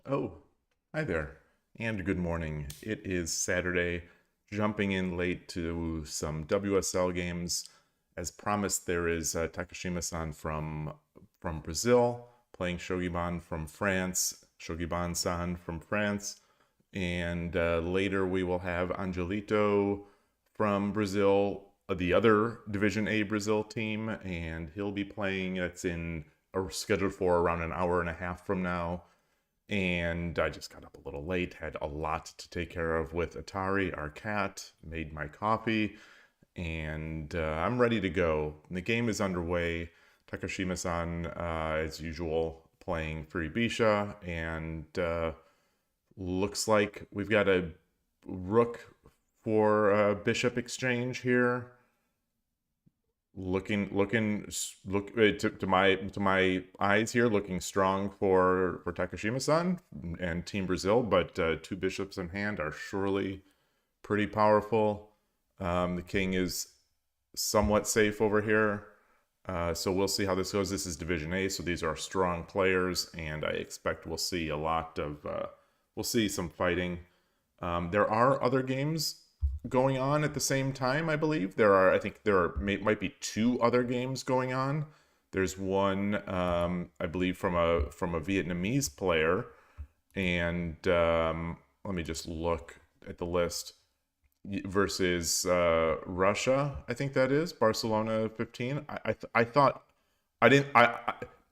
Oh, hi there, and good morning. It is Saturday, jumping in late to some WSL games. As promised, there is Takashima-san from Brazil playing Shogiban from France, Shogiban-san from France, and later we will have Angelito from Brazil, the other Division A Brazil team, and he'll be playing. It's in scheduled for around an hour and a half from now, and I just got up a little late, had a lot to take care of with Atari, our cat, made my coffee, and I'm ready to go. The game is underway. Takashima-san, as usual, playing Free Bisha, and looks like we've got a rook for bishop exchange here. Look to my eyes here, looking strong for Takashima-san and Team Brazil, but two bishops in hand are surely pretty powerful. The king is somewhat safe over here, so we'll see how this goes. This is Division A, so these are strong players, and I expect we'll see a lot of we'll see some fighting. There are other games going on at the same time, I believe. I think there might be two other games going on. There's one, I believe, from a Vietnamese player, and let me just look at the list. Versus Russia, I think that is Barcelona 15. I thought I didn't.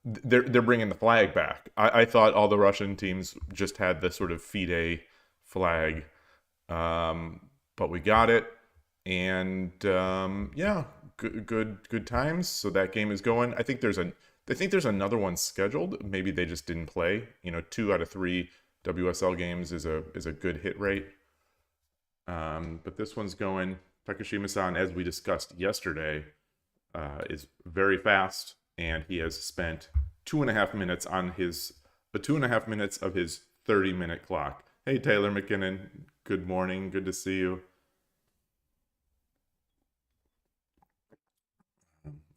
They're bringing the flag back. I thought all the Russian teams just had the sort of FIDE flag. But we got it, and yeah, good times. So that game is going. I think there's another one scheduled. Maybe they just didn't play. 2 out of 3 WSL games is a good hit rate. But this one's going. Takashima-san, as we discussed yesterday, is very fast, and he has spent 2.5 minutes on the 2.5 minutes of his 30-minute clock. Hey, Taylor McKinnon. Good morning. Good to see you.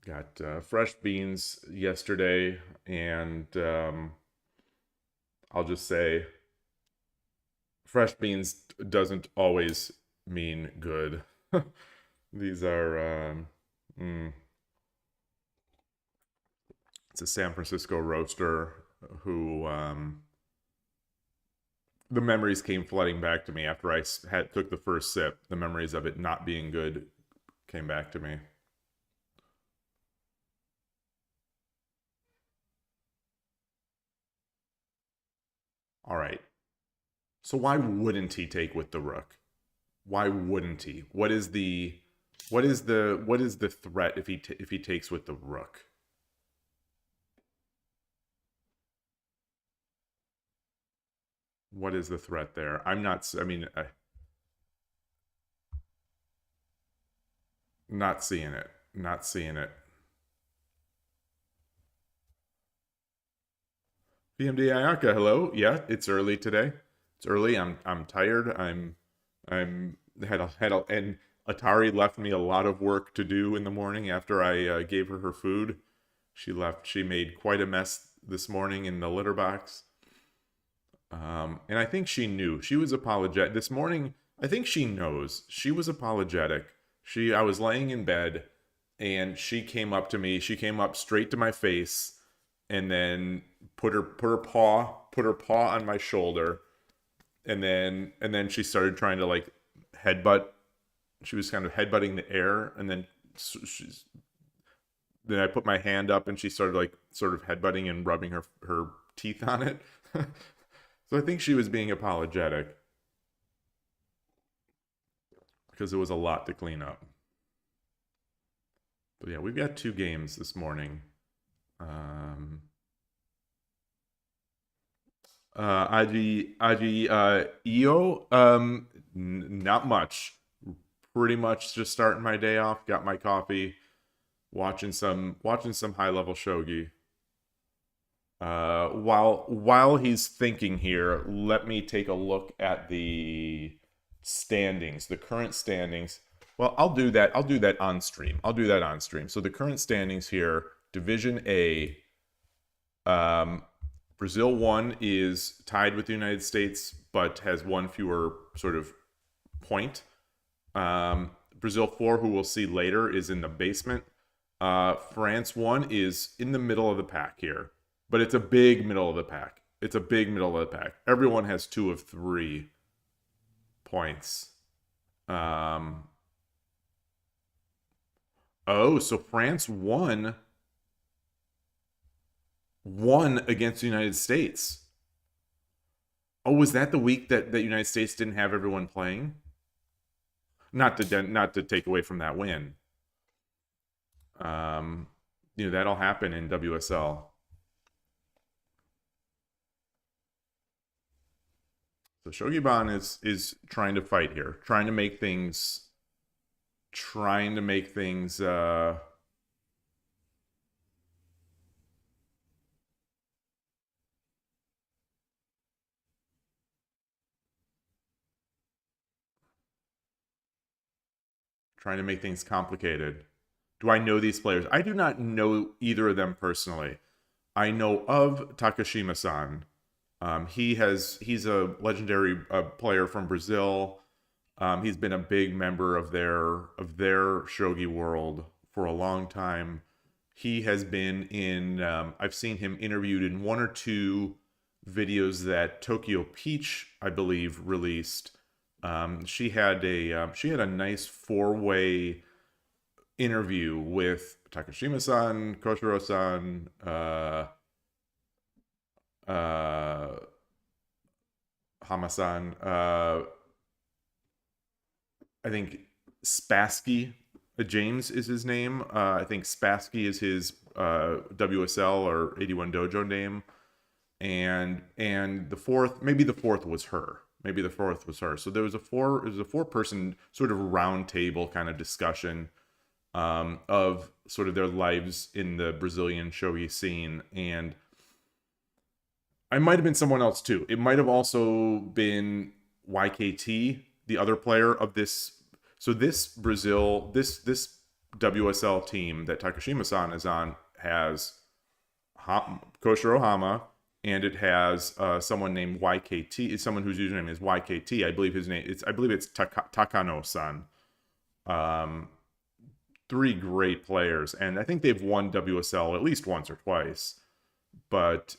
Got fresh beans yesterday, and I'll just say fresh beans doesn't always mean good. These are, it's a San Francisco roaster who, the memories came flooding back to me after I took the first sip. The memories of it not being good came back to me. All right. So why wouldn't he take with the rook? Why wouldn't he? What is the threat if he takes with the rook? What is the threat there? I mean, not seeing it. Not seeing it. BMD Ayaka, hello. Yeah, it's early today. It's early. I'm tired. I'm and Atari left me a lot of work to do in the morning after I gave her food. She made quite a mess this morning in the litter box. And I think she knew. She was apologetic this morning. I think she knows. She was apologetic. I was laying in bed, and she came up to me. She came up straight to my face, and then put her paw on my shoulder, and then she started trying to like headbutt. She was kind of headbutting the air, and then I put my hand up, and she started like sort of headbutting and rubbing her teeth on it. So I think she was being apologetic because it was a lot to clean up. But yeah, we've got 2 games this morning. Io, not much. Pretty much just starting my day off. Got my coffee, watching some high level shogi. While he's thinking here, let me take a look at the standings, the current standings. Well, I'll do that. I'll do that on stream. So the current standings here: Division A, Brazil 1 is tied with the United States, but has one fewer sort of point. Brazil 4, who we'll see later, is in the basement. France 1 is in the middle of the pack here, but it's a big middle of the pack. It's a big middle of the pack. Everyone has 2 of 3 points. Oh, so France won against the United States. Oh, was that the week that the United States didn't have everyone playing? Not to take away from that win. That'll happen in WSL. So Shogi is trying to fight here, trying to make things complicated. Do I know these players? I do not know either of them personally. I know of Takashima-san. He's a legendary player from Brazil. He's been a big member of their shogi world for a long time. He has been in. I've seen him interviewed in 1 or 2 videos that Tokyo Peach, I believe, released. She had a nice 4-way interview with Takashima-san, Koshiro-san, Hama-san, I think Spassky, James is his name. I think Spassky is his WSL or 81 Dojo name. And the fourth was her. So there was a 4-person sort of round table kind of discussion of sort of their lives in the Brazilian shogi scene. And I might have been someone else too. It might have also been YKT, the other player of this. So this WSL team that Takashima-san is on has Koshiro Hama, and it has someone named YKT. It's someone whose username is YKT. I believe it's Takano-san. 3 great players, and I think they've won WSL at least once or twice. But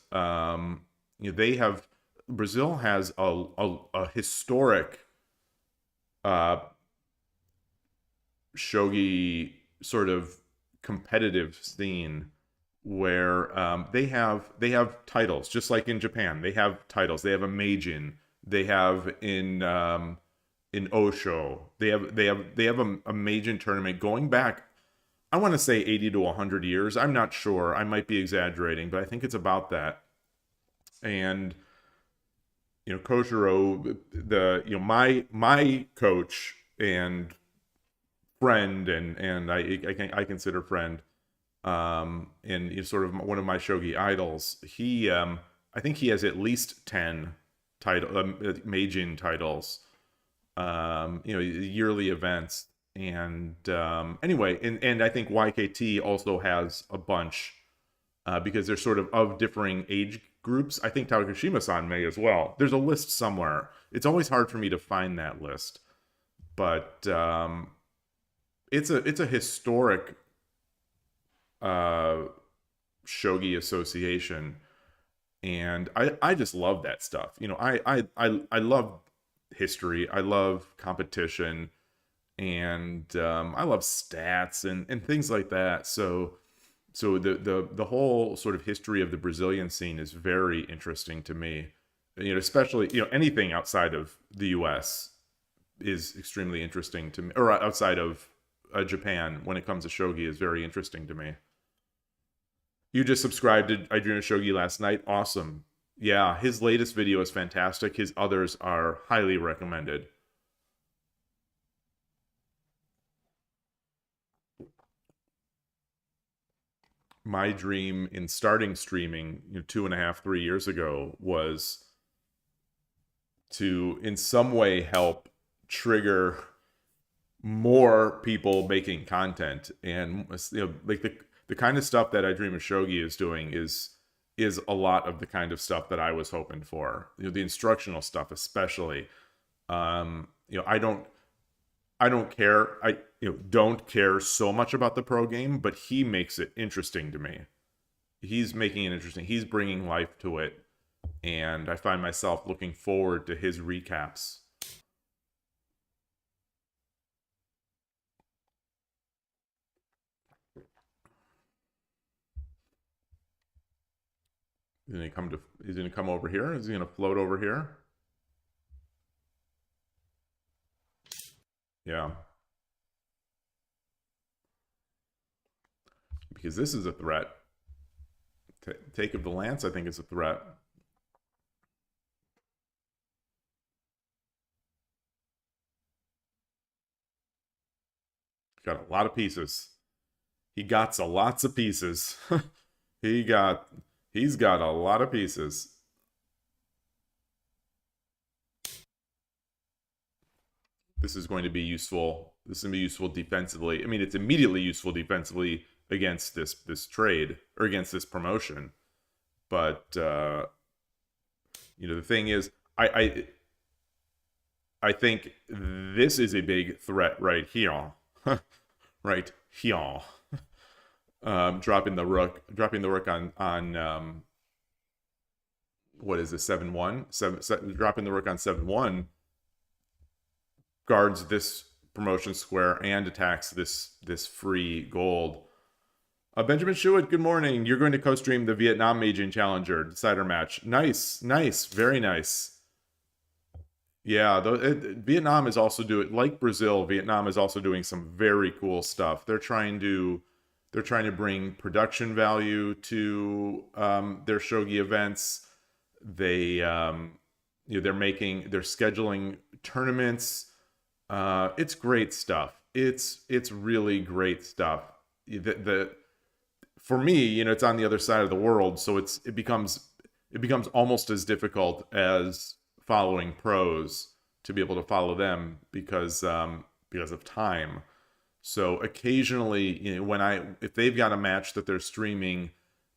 Brazil has a historic shogi sort of competitive scene where they have titles, just like in Japan. They have titles. They have a Meijin. They have in Osho. They have a Meijin tournament going back, I want to say 80 to 100 years. I'm not sure. I might be exaggerating, but I think it's about that. And Koshiro, my coach and friend, and I consider friend, and sort of one of my shogi idols. He I think he has at least 10 Meijin titles, yearly events. And anyway, and I think YKT also has a bunch because they're sort of differing age groups. I think Takashima-san may as well. There's a list somewhere. It's always hard for me to find that list, but it's a historic shogi association, and I just love that stuff. I love history. I love competition, and I love stats and things like that. So the whole sort of history of the Brazilian scene is very interesting to me. Especially anything outside of the U.S. is extremely interesting to me, or outside of Japan when it comes to shogi is very interesting to me. You just subscribed to Adriano Shogi last night. Awesome. Yeah, his latest video is fantastic. His others are highly recommended. My dream in starting streaming 2.5, 3 years ago was to in some way help trigger more people making content. And like the kind of stuff that I Dream of Shogi is doing is is a lot of the kind of stuff that I was hoping for. You know, the instructional stuff, especially. You know, I don't care. Don't care so much about the pro game, but he makes it interesting to me. He's making it interesting. He's bringing life to it, and I find myself looking forward to his recaps. He's gonna come over here. Is he gonna float over here? Yeah. Because this is a threat. Take of the lance, I think, is a threat. Got a lot of pieces. He got lots of pieces. He's got a lot of pieces. This is going to be useful. This is going to be useful defensively. I mean, it's immediately useful defensively against this trade, or against this promotion. But you know, the thing is, I think this is a big threat right here. Right here. Dropping the rook on what is this, 7-1? Dropping the rook on 7-1 guards this promotion square and attacks this free gold. Benjamin Shuit, good morning. You're going to co-stream the Vietnam Aging Challenger decider match. Nice, very nice. Yeah, Vietnam is also doing, like Brazil, Vietnam is also doing some very cool stuff. They're trying to bring production value to their shogi events. They're scheduling tournaments. It's great stuff. It's really great stuff. For me, you know, it's on the other side of the world, so it becomes almost as difficult as following pros to be able to follow them because of time. So occasionally, you know, if they've got a match that they're streaming,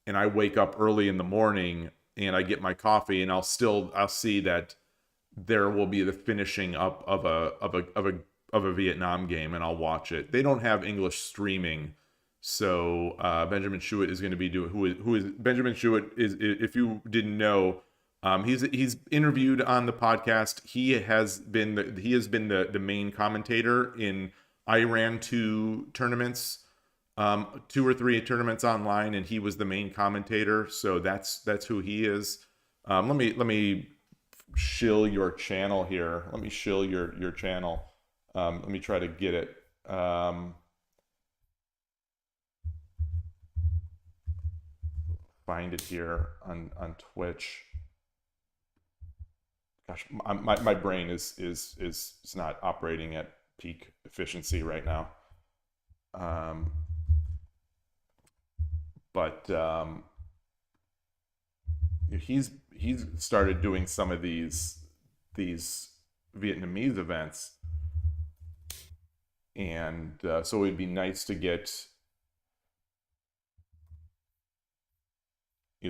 and I wake up early in the morning and I get my coffee, and I'll see that there will be the finishing up of a Vietnam game, and I'll watch it. They don't have English streaming. So Benjamin Shuit is going to be doing. Who is Benjamin Shuit? Is, if you didn't know, he's interviewed on the podcast. He has been the main commentator in Iran 2 tournaments, 2 or 3 tournaments online, and he was the main commentator. So that's who he is. Let me shill your channel here. Let me shill your channel. Let me try to get it. Find it here on Twitch. Gosh, my brain is not operating at peak efficiency right now. But he's started doing some of these Vietnamese events, and so it'd be nice to get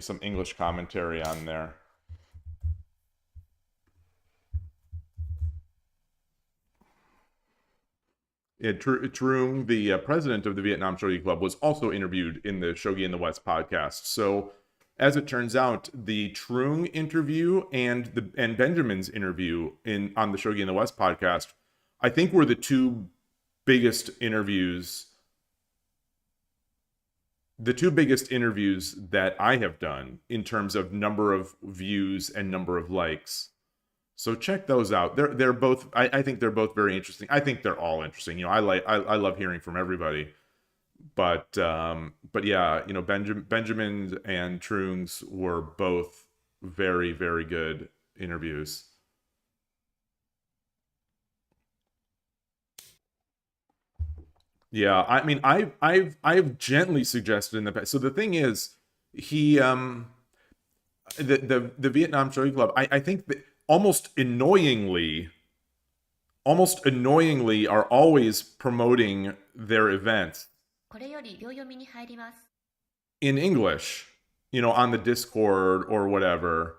some English commentary on there. Yeah, Trung, the president of the Vietnam Shogi Club, was also interviewed in the Shogi in the West podcast. So, as it turns out, the Trung interview and Benjamin's interview on the Shogi in the West podcast, I think, were the 2 biggest interviews. The 2 biggest interviews that I have done in terms of number of views and number of likes. So check those out. They're both. I think they're both very interesting. I think they're all interesting. You know, I love hearing from everybody. But yeah, you know, Benjamin and Trung's were both very, very good interviews. Yeah, I mean, I've gently suggested in the past. So the thing is, he the Vietnam Shogi Club, I think that almost annoyingly are always promoting their events in English. you know, on the Discord or whatever,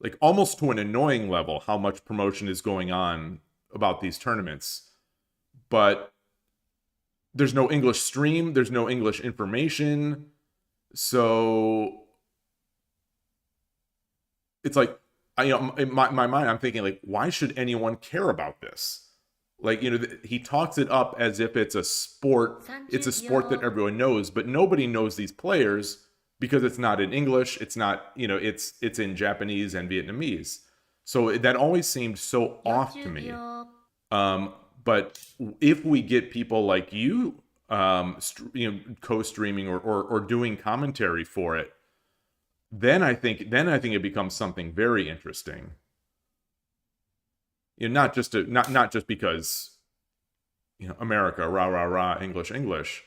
like almost to an annoying level, how much promotion is going on about these tournaments. But there's no English stream, there's no English information. So it's like, in my mind, I'm thinking, like, why should anyone care about this? Like, you know, he talks it up as if it's a sport. It's a sport that everyone knows, but nobody knows these players because it's not in English. It's not, you know, it's in Japanese and Vietnamese. So that always seemed so off to me. But if we get people like you, co-streaming or doing commentary for it, then I think it becomes something very interesting. You know, not just because, you know, America, rah rah rah, English,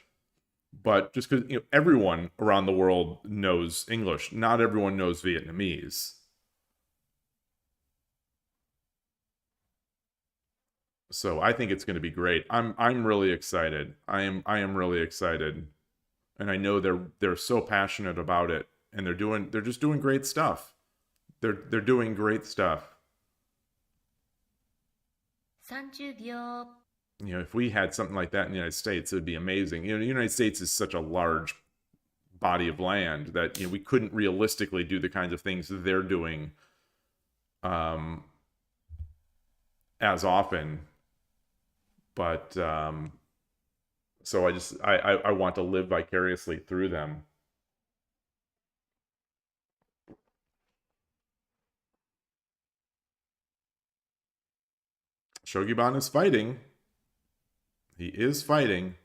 but just because, you know, everyone around the world knows English. Not everyone knows Vietnamese. So I think it's going to be great. I'm really excited. I am really excited, and I know they're so passionate about it, and they're just doing great stuff. They're doing great stuff. 30秒 You know, if we had something like that in the United States, it would be amazing. You know, the United States is such a large body of land that, you know, we couldn't realistically do the kinds of things that they're doing as often. But so I want to live vicariously through them. Shogiban is fighting. He is fighting.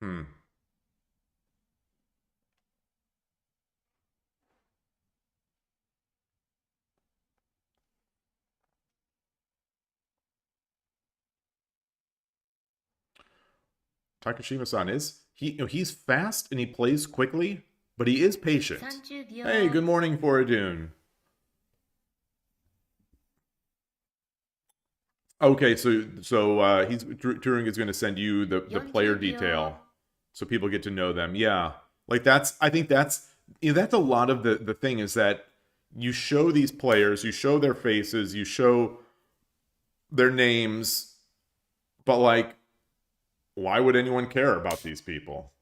Hmm. Takashima-san he's fast and he plays quickly, but he is patient. 30秒 Hey, good morning, Foradune. Okay, so Turing is going to send you the player detail, so people get to know them. Yeah, like I think that's, you know, that's a lot of the thing is that you show these players, you show their faces, you show their names, but like, why would anyone care about these people?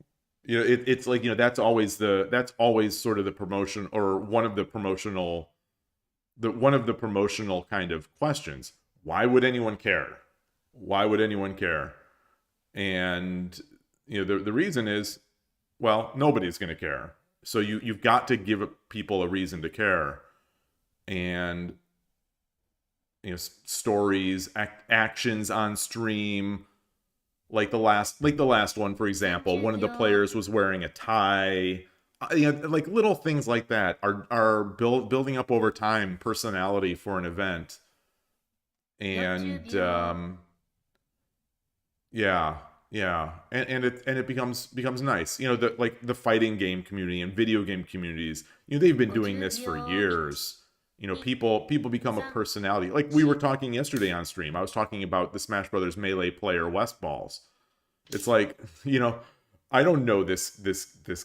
You know, it's like, you know, that's always sort of the promotion, or one of the promotional kind of questions. Why would anyone care? Why would anyone care? And, you know, the reason is, well, nobody's going to care. So you've got to give people a reason to care. And, you know, stories, actions on stream, like the last one, for example, one of the players was wearing a tie. You know, like little things like that are building up over time personality for an event. And yeah, and it becomes nice. You know, the fighting game community and video game communities, you know, they've been doing this for years. You know, people become a personality. Like we were talking yesterday on stream, I was talking about the Smash Brothers Melee player Westballs. It's like, you know, I don't know this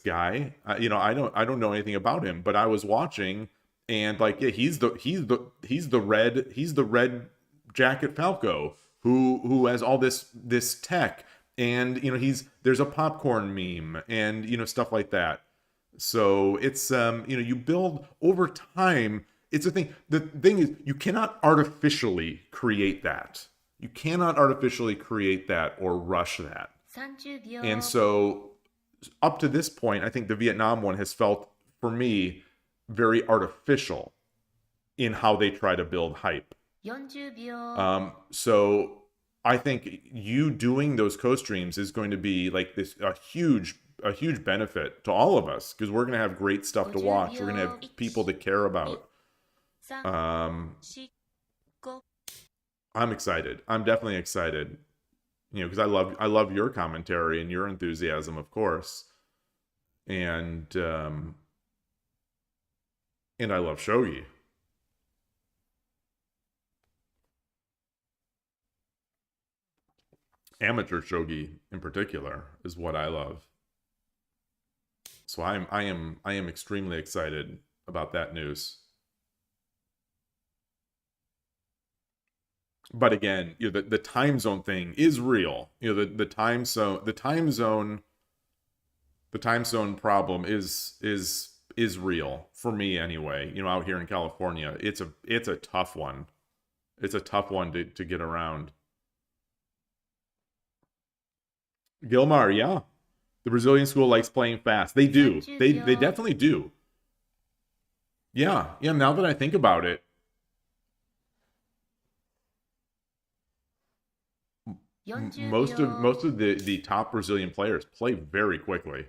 guy. You know, I don't know anything about him, but I was watching, and like, yeah, he's the red jacket Falco who has all this tech, and, you know, there's a popcorn meme, and, you know, stuff like that. So it's you know, you build over time. It's a thing. The thing is, you cannot artificially create that. You cannot artificially create that or rush that. 30秒 And so, up to this point, I think the Vietnam one has felt, for me, very artificial in how they try to build hype. 40秒 So I think you doing those co-streams is going to be like a huge benefit to all of us, because we're going to have great stuff to watch. We're going to have people to care about. 3 4 5 I'm excited. I'm definitely excited. because I love your commentary and your enthusiasm, of course, and I love shogi. Amateur shogi in particular is what I love. So I am extremely excited about that news. But again, the time zone thing is real. The time zone problem is real for me anyway. Out here in California, it's a tough one. It's a tough one to get around. Gilmar, yeah. The Brazilian school likes playing fast. They do. They definitely do. Yeah. Now that I think about it, most of the top Brazilian players play very quickly.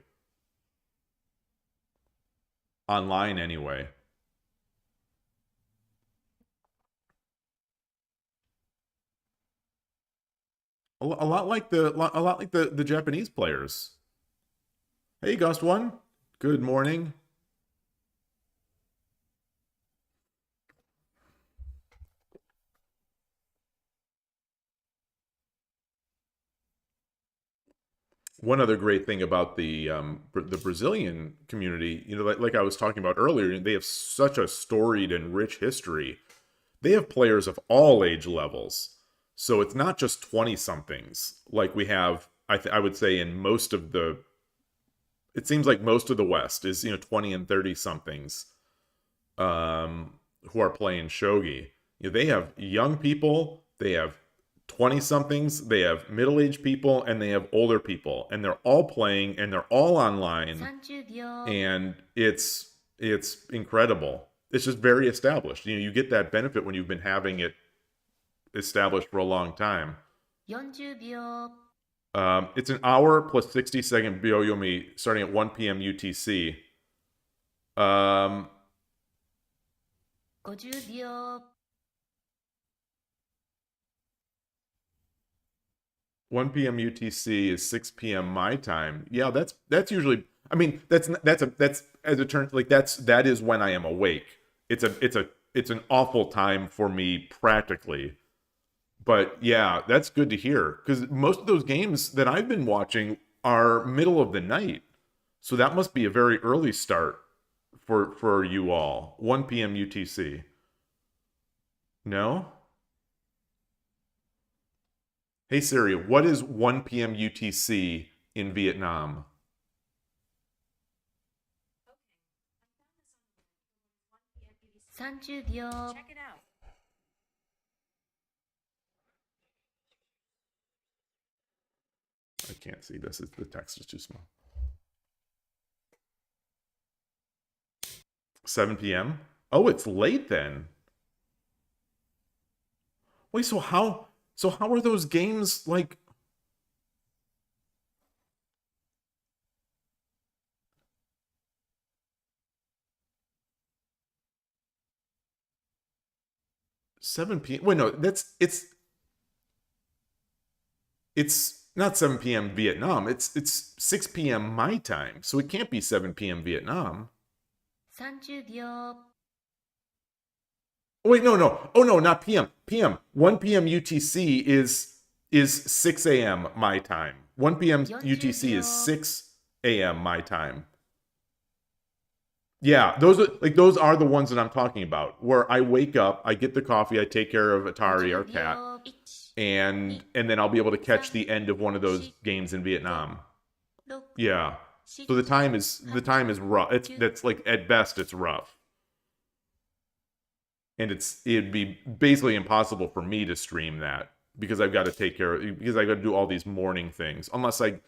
Online anyway. A lot like the Japanese players. Hey, Gust One. Good morning. One other great thing about the Brazilian community, like I was talking about earlier, they have such a storied and rich history. They have players of all age levels. So it's not just 20-somethings like we have, I would say, in most of the... It seems like most of the West is, 20 and 30-somethings who are playing shogi. They have young people, they have 20-somethings, they have middle-aged people, and they have older people. And they're all playing, and they're all online. And it's incredible. It's just very established. You get that benefit when you've been having it established for a long time. It's an hour plus 60-second Byoyomi starting at 1 p.m. UTC. 1 p.m. UTC is 6 p.m. my time. Yeah, that's usually... I mean, that's as it turns, like that is when I am awake. It's an awful time for me practically. But yeah, that's good to hear, because most of those games that I've been watching are middle of the night. So that must be a very early start for you all. 1 p.m. UTC. No? Hey Siri, what is 1 p.m. UTC in Vietnam? Check it out. I can't see this. The text is too small. 7 p.m.? Oh, it's late then. Wait, so how are those games like... Seven p.m. Wait, no, it's not 7 p.m. Vietnam. It's 6 p.m. my time. So it can't be 7 p.m. Vietnam. 30秒. Oh, wait, no. Oh, no, not p.m. p.m. 1 p.m. UTC is 6 a.m. my time. 1 p.m. UTC is 6 a.m. my time. Yeah, those are the ones that I'm talking about, where I wake up, I get the coffee, I take care of Atari, our cat, and then I'll be able to catch the end of one of those games in Vietnam. Yeah. So the time is rough. That's like, at best it's rough. And it'd be basically impossible for me to stream that, because I've got to because I've got to do all these morning things, unless I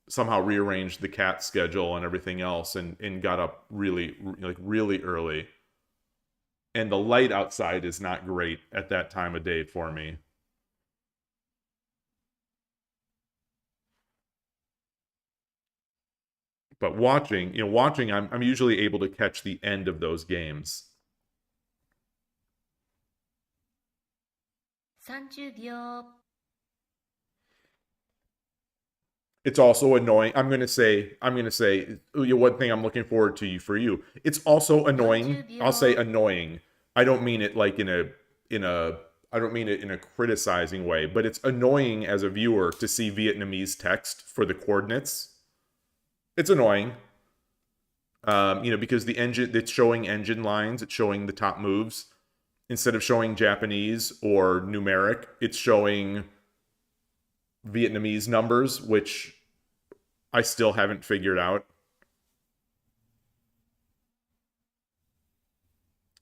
somehow rearranged the cat schedule and everything else and got up really early. And the light outside is not great at that time of day for me. But watching, I'm usually able to catch the end of those games. 30秒. It's also annoying. I'm gonna say one thing I'm looking forward to for you. It's also annoying. I'll say annoying. I don't mean it like in a I don't mean it in a criticizing way, but it's annoying as a viewer to see Vietnamese text for the coordinates. It's annoying. Because the engine, it's showing engine lines, it's showing the top moves. Instead of showing Japanese or numeric, it's showing Vietnamese numbers, which I still haven't figured out.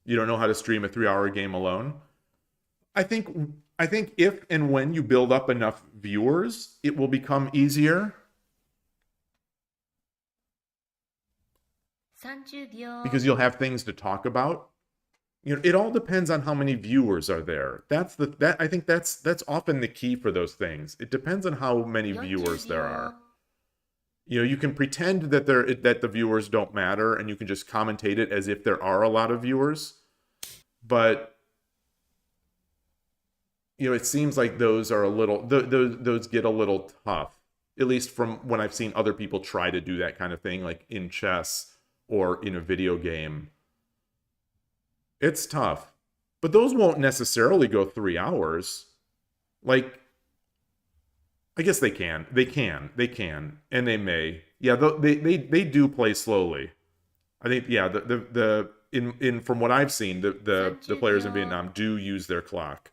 You don't know how to stream a 3-hour game alone? I think if and when you build up enough viewers, it will become easier. 30秒 Because you'll have things to talk about. It all depends on how many viewers are there. I think that's often the key for those things. It depends on how many viewers there are. You can pretend that the viewers don't matter, and you can just commentate it as if there are a lot of viewers. But it seems like those are a little those get a little tough. At least from when I've seen other people try to do that kind of thing, like in chess or in a video game. It's tough. But those won't necessarily go 3 hours. Like, I guess they can. They can. And they may. Yeah, they do play slowly. I think, yeah, from what I've seen, the players in Vietnam do use their clock.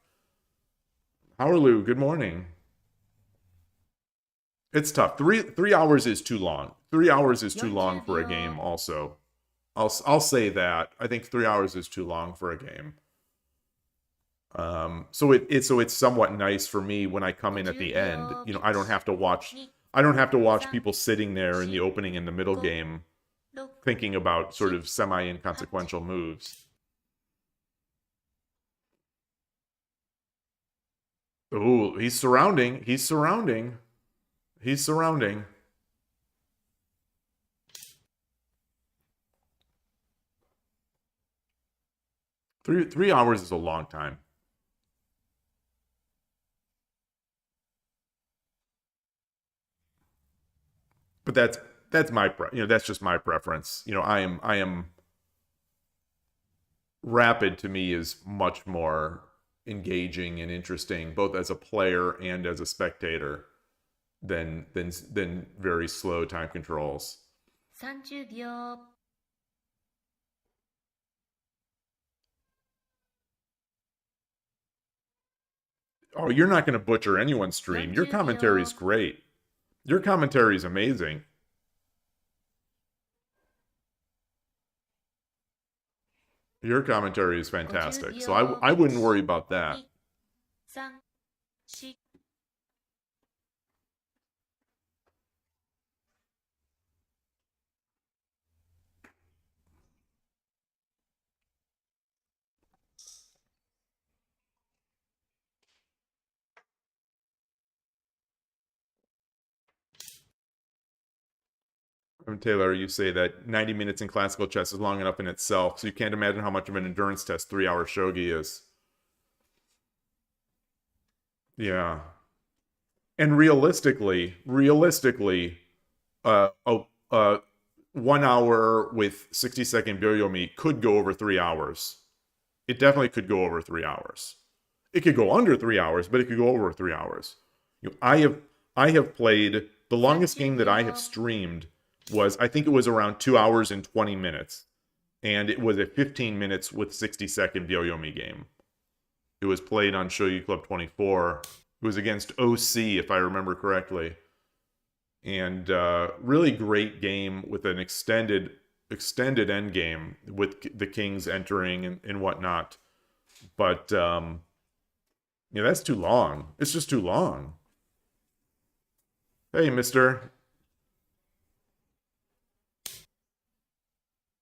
Howlerlu, good morning. It's tough. 3 hours is too long. 3 hours is too long for a game also. I'll say that. I think 3 hours is too long for a game. So it's somewhat nice for me when I come in at the end. I don't have to watch people sitting there in the opening and the middle game thinking about sort of semi-inconsequential moves. Ooh, he's surrounding. 3 hours is a long time. But that's my that's just my preference. I am Rapid to me is much more engaging and interesting, both as a player and as a spectator, than very slow time controls. 30秒 Oh, you're not going to butcher anyone's stream. Your commentary is great. Your commentary is amazing. Your commentary is fantastic. So I wouldn't worry about that. 3 4 Taylor, you say that 90 minutes in classical chess is long enough in itself, so you can't imagine how much of an endurance test 3-hour shogi is. Yeah. And realistically, 1 hour with 60-second Byoyomi could go over 3 hours. It definitely could go over 3 hours. It could go under 3 hours, but it could go over 3 hours. I have played, the longest game that I have streamed was, I think it was around 2 hours and 20 minutes. And it was a 15 minutes with 60-second Byoyomi game. It was played on Shogi Club 24. It was against OC, if I remember correctly. And really great game with an extended end game with the kings entering and whatnot. But that's too long. It's just too long. Hey, mister.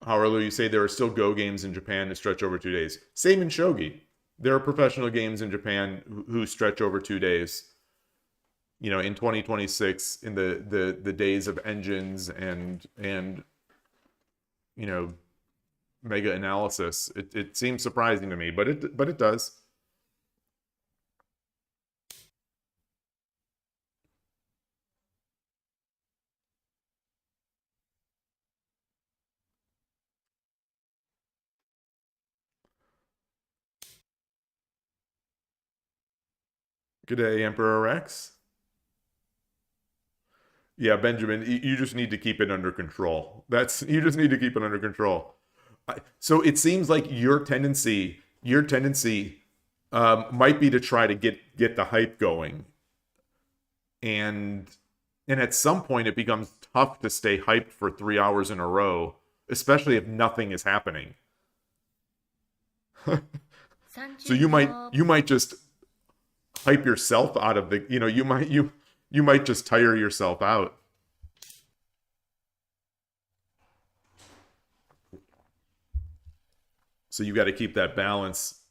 Howlerlu, you say there are still Go games in Japan that stretch over 2 days. Same in Shogi. There are professional games in Japan who stretch over 2 days. In 2026, in the days of engines and mega analysis, it seems surprising to me, but it does. Good day, Emperor Rex. Yeah, Benjamin, you just need to keep it under control. You just need to keep it under control. So it seems like your tendency might be to try to get the hype going, and at some point it becomes tough to stay hyped for 3 hours in a row, especially if nothing is happening. So you might just hype yourself out of the, you might just tire yourself out. So you got to keep that balance.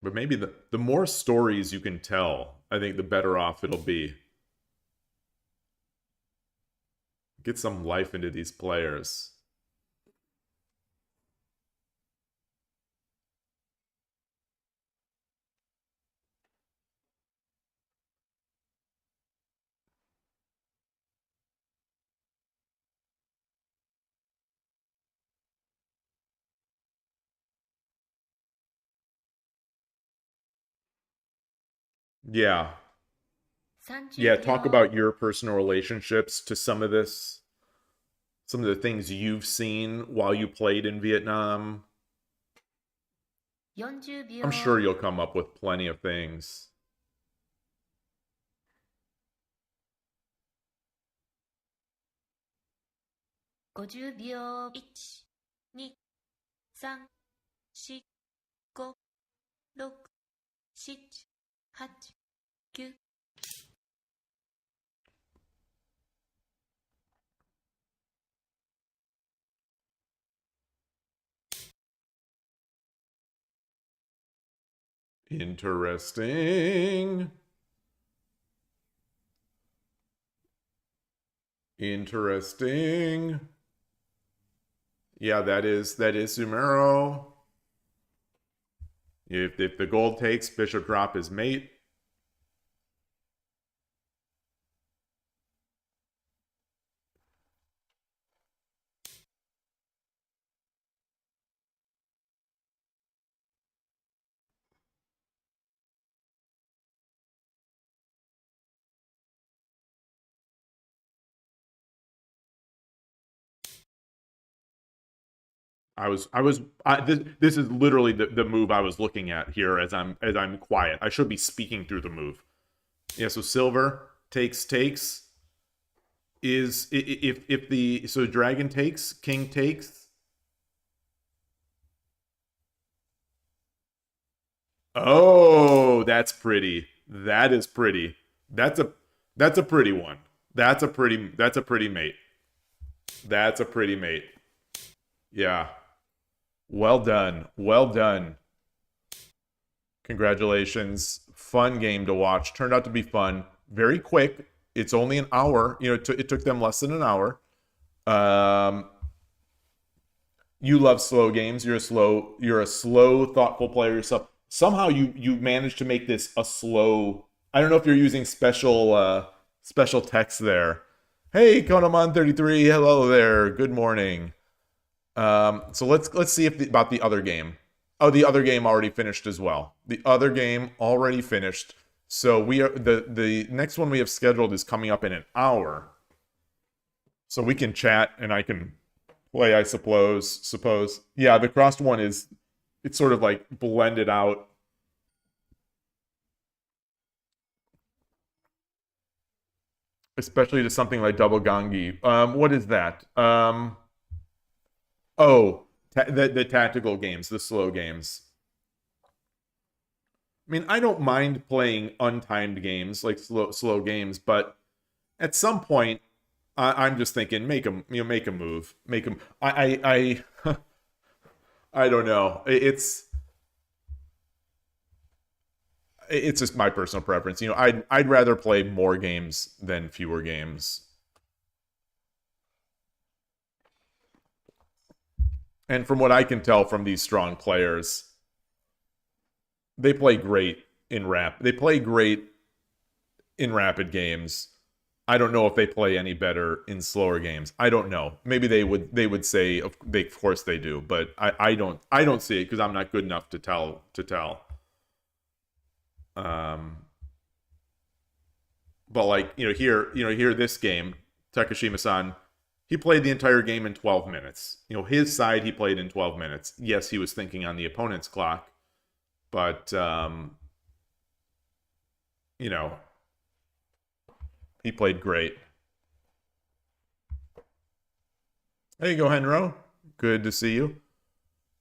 But maybe the more stories you can tell, I think the better off it'll be. Get some life into these players. Yeah. Yeah, talk about your personal relationships to some of this, some of the things you've seen while you played in Vietnam. I'm sure you'll come up with plenty of things. 50秒。1、2、3、4、5、6、7、8、9。Interesting. Interesting. Yeah, that is Sumero. If the gold takes, bishop drop is mate. This is literally the move I was looking at here as I'm quiet. I should be speaking through the move. Yeah, so silver takes is if the so dragon takes, king takes. Oh, that's pretty. That is pretty. That's a pretty one. That's a pretty mate. That's a pretty mate. Yeah. Well done. Well done. Congratulations. Fun game to watch. Turned out to be fun. Very quick. It's only an hour. It took them less than an hour. You love slow games. You're a slow, thoughtful player yourself. Somehow you managed to make this a slow. I don't know if you're using special text there. Hey, Konoman33. Hello there. Good morning. So let's see about the other game. Oh, the other game already finished as well. The other game already finished. So we are the next one we have scheduled is coming up in an hour. So we can chat and I can play, I suppose. Yeah, the crossed one it's sort of like blended out. Especially to something like Double Gangi. What is that? Oh, the tactical games, the slow games. I mean, I don't mind playing untimed games like slow games, but at some point, I'm just thinking, make a move, make them. I don't know. It's just my personal preference. I'd rather play more games than fewer games. And from what I can tell from these strong players, They play great in They play great in rapid games. I don't know if they play any better in slower games. I don't know. Maybe they would say of course they do, but I don't see it because I'm not good enough to tell. But like, here this game, Takashima-san, he played the entire game in 12 minutes. His side he played in 12 minutes. Yes, he was thinking on the opponent's clock, but he played great. There you go, Henro. Good to see you.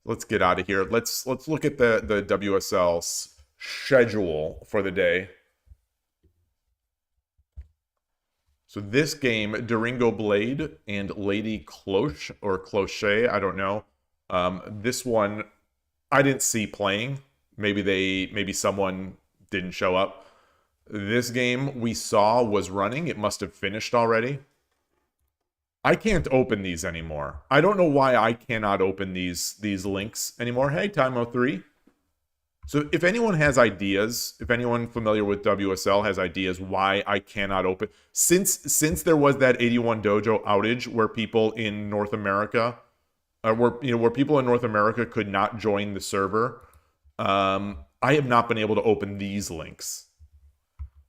Let's get out of here. Let's look at the WSL schedule for the day. So this game, Duringo Blade and Lady Cloche, or Cloche, I don't know. This one, I didn't see playing. Maybe someone didn't show up. This game we saw was running. It must have finished already. I can't open these anymore. I don't know why I cannot open these links anymore. Hey, Time03. So if anyone has ideas, if anyone familiar with WSL has ideas why I cannot open, since there was that 81 Dojo outage where people in North America, where people in North America could not join the server, I have not been able to open these links.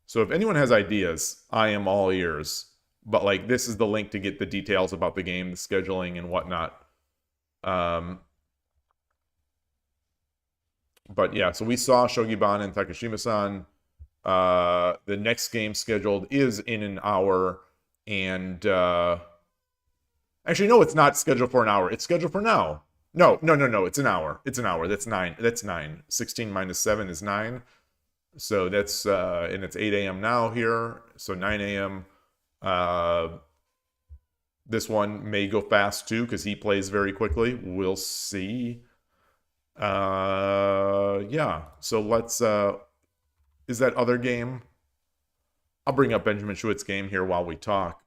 So if anyone has ideas, I am all ears. But like, this is the link to get the details about the game, the scheduling and whatnot. But yeah, so we saw Shogi-ban and Takashima-san. The next game scheduled is in an hour. And actually, no, it's not scheduled for an hour. It's scheduled for now. No. It's an hour. It's an hour. That's 9. 16 minus 7 is 9. So that's, and it's 8 a.m. now here. So 9 a.m. This one may go fast too, because he plays very quickly. We'll see. Yeah. So let's, is that other game? I'll bring up Benjamin Schuett's game here while we talk.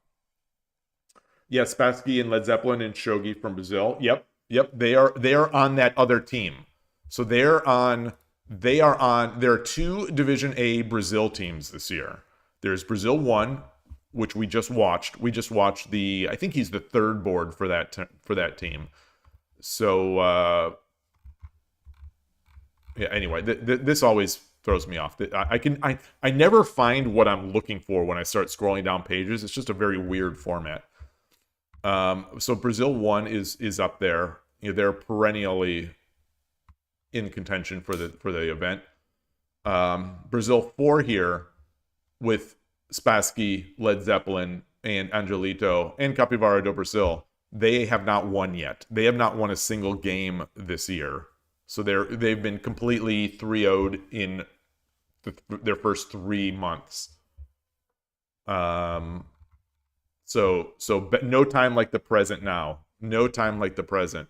Yeah, Spassky and Led Zeppelin and Shogi from Brazil. Yep. They are on that other team. So there are 2 Division A Brazil teams this year. There's Brazil 1, which we just watched. We just watched I think he's the 3rd board for that team. So yeah, anyway, this always throws me off. I never find what I'm looking for when I start scrolling down pages. It's just a very weird format. So Brazil 1 is up there. They're perennially in contention for the event. Brazil 4 here with Spassky, Led Zeppelin, and Angelito, and Capivara do Brasil. They have not won yet. They have not won a single game this year. So they've been completely 3-0'd in their first 3 months. So no time like the present now. No time like the present.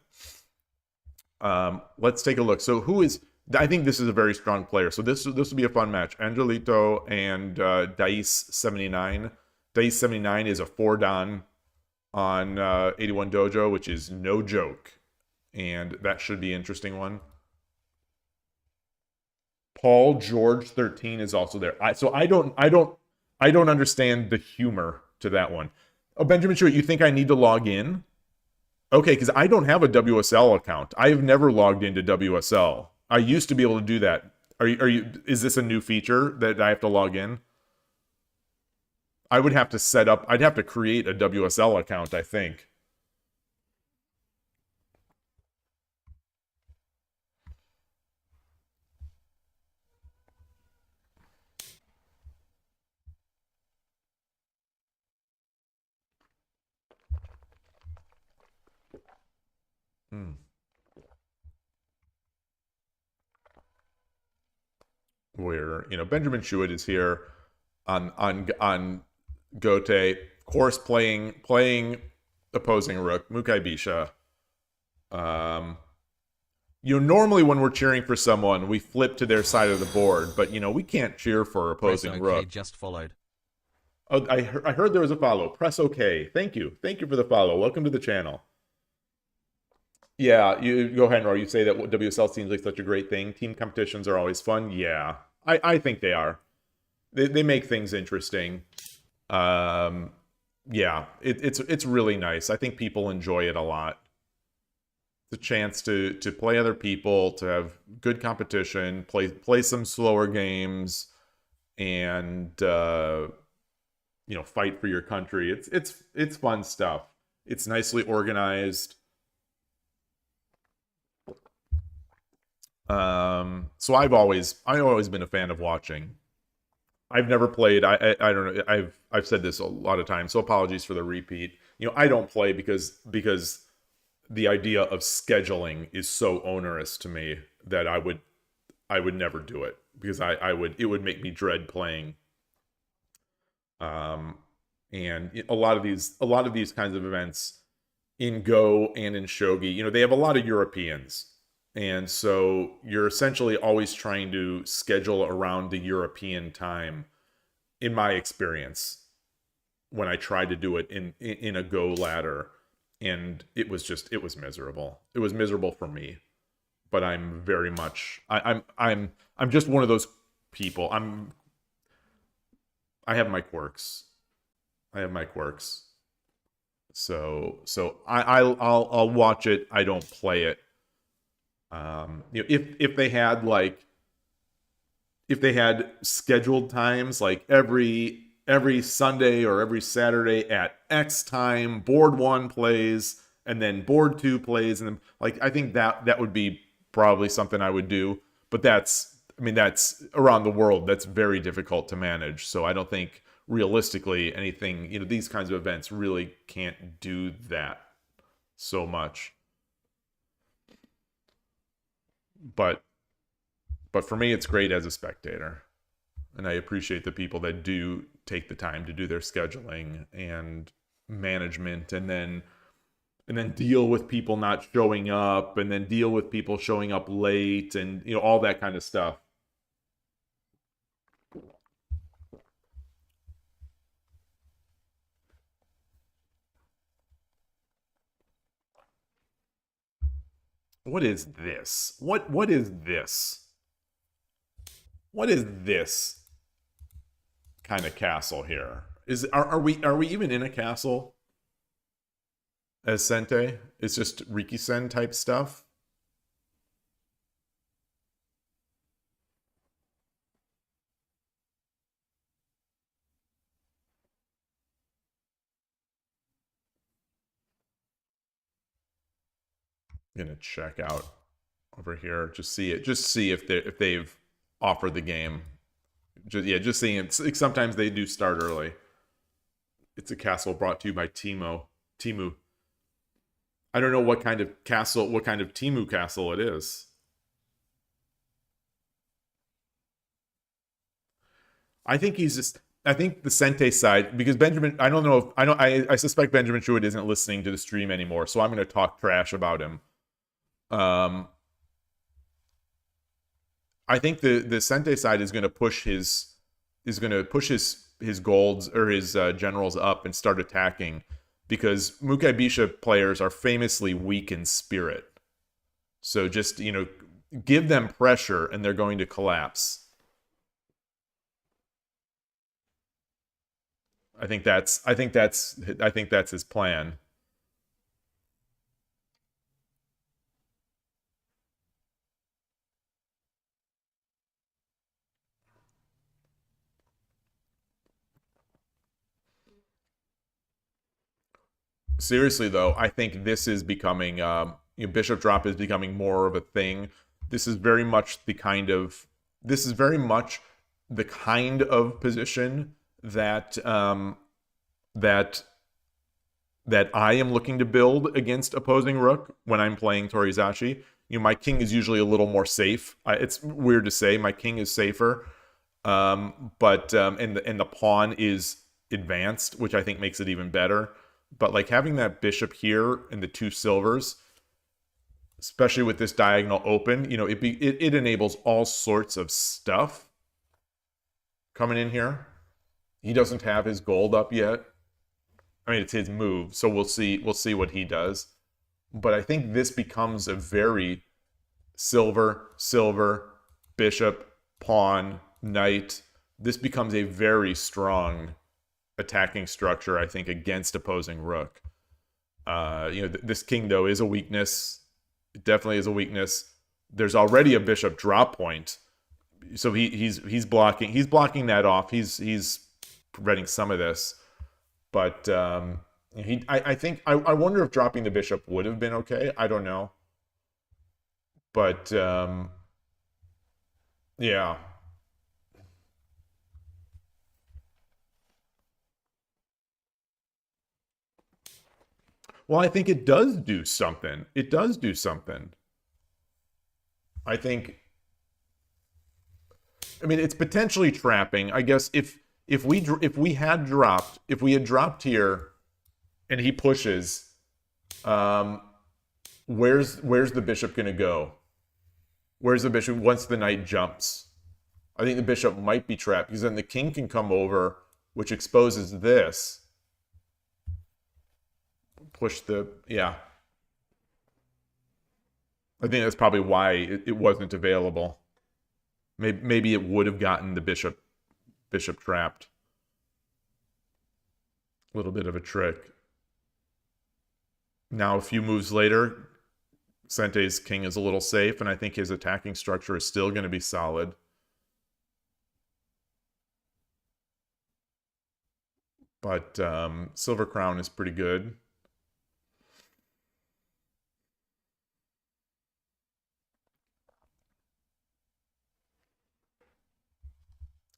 Let's take a look. So I think this is a very strong player. So this will be a fun match. Angelito and Dice 79. Dice 79 is a 4-dan on 81 Dojo, which is no joke. And that should be an interesting one. Paul George 13 is also there. So I don't understand the humor to that one. Oh, Benjamin Schuett, you think I need to log in? Okay, because I don't have a WSL account. I have never logged into WSL. I used to be able to do that. Is this a new feature that I have to log in? I would have to I'd have to create a WSL account, I think. Where Benjamin Schuett is here on Gote, of course, playing opposing rook Mukai Bisha. Normally when we're cheering for someone, we flip to their side of the board, but we can't cheer for opposing rook. Just followed. Oh, I heard there was a follow. Press OK. Thank you for the follow. Welcome to the channel. Yeah, you go ahead, Roy. You say that WSL seems like such a great thing. Team competitions are always fun. Yeah, I think they are. They make things interesting. Um, yeah, it's really nice. I think people enjoy it a lot. It's a chance to play other people, to have good competition, play some slower games, and fight for your country. It's fun stuff. It's nicely organized. So I've always been a fan of watching. I've never played. I don't know. I've said this a lot of times, so apologies for the repeat. I don't play because the idea of scheduling is so onerous to me that I would never do it, because it would make me dread playing. Um, and a lot of these kinds of events in Go and in Shogi, they have a lot of Europeans. And so you're essentially always trying to schedule around the European time, in my experience, when I tried to do it in a Go ladder. And it was miserable. It was miserable for me. But I'm very much I'm just one of those people. I have my quirks. I have my quirks. So I'll watch it. I don't play it. If they had scheduled times, like every Sunday or every Saturday at X time, board 1 plays and then board 2 plays, and then, I think that would be probably something I would do. But that's around the world. That's very difficult to manage. So I don't think realistically anything, these kinds of events really can't do that so much. But for me, it's great as a spectator, and I appreciate the people that do take the time to do their scheduling and management, and then deal with people not showing up, and then deal with people showing up late, and all that kind of stuff. What is this? What is this? What is this kind of castle here? Are we even in a castle as Sente? It's just Rikisen type stuff. I'm gonna check out over here. Just see it. Just see if they've offered the game. Just seeing it. Sometimes they do start early. It's a castle brought to you by Timu. I don't know what kind of Timu castle it is. I think the Sente side, because Benjamin, I don't know if I suspect Benjamin Shuid isn't listening to the stream anymore, so I'm going to talk trash about him. I think the Sente side is going to push his golds or his generals up and start attacking, because Mukai Bisha players are famously weak in spirit. So just give them pressure and they're going to collapse. I think that's his plan. Seriously though, I think this is becoming bishop drop is becoming more of a thing. This is very much the kind of position that that I am looking to build against opposing rook when I'm playing Torizashi. My king is usually a little more safe. It's weird to say, my king is safer, but and the pawn is advanced, which I think makes it even better. But having that bishop here and the 2 silvers, especially with this diagonal open, it enables all sorts of stuff coming in here. He doesn't have his gold up yet. I mean, it's his move, so we'll see what he does. But I think this becomes a very silver, silver, bishop, pawn, knight. This becomes a very strong attacking structure, I think, against opposing rook. This king, though, is a weakness. It definitely is a weakness. There's already a bishop drop point, so he's blocking that off. He's preventing some of this, but I wonder if dropping the bishop would have been okay. I don't know, but yeah. Well, I think it does do something. It does do something. I think. I mean, it's potentially trapping. I guess if we had dropped here, and he pushes, where's the bishop gonna go? Where's the bishop once the knight jumps? I think the bishop might be trapped because then the king can come over, which exposes this. Push the yeah. I think that's probably why it wasn't available. Maybe it would have gotten the bishop trapped. A little bit of a trick. Now, a few moves later, Sente's king is a little safe, and I think his attacking structure is still going to be solid. But Silver Crown is pretty good.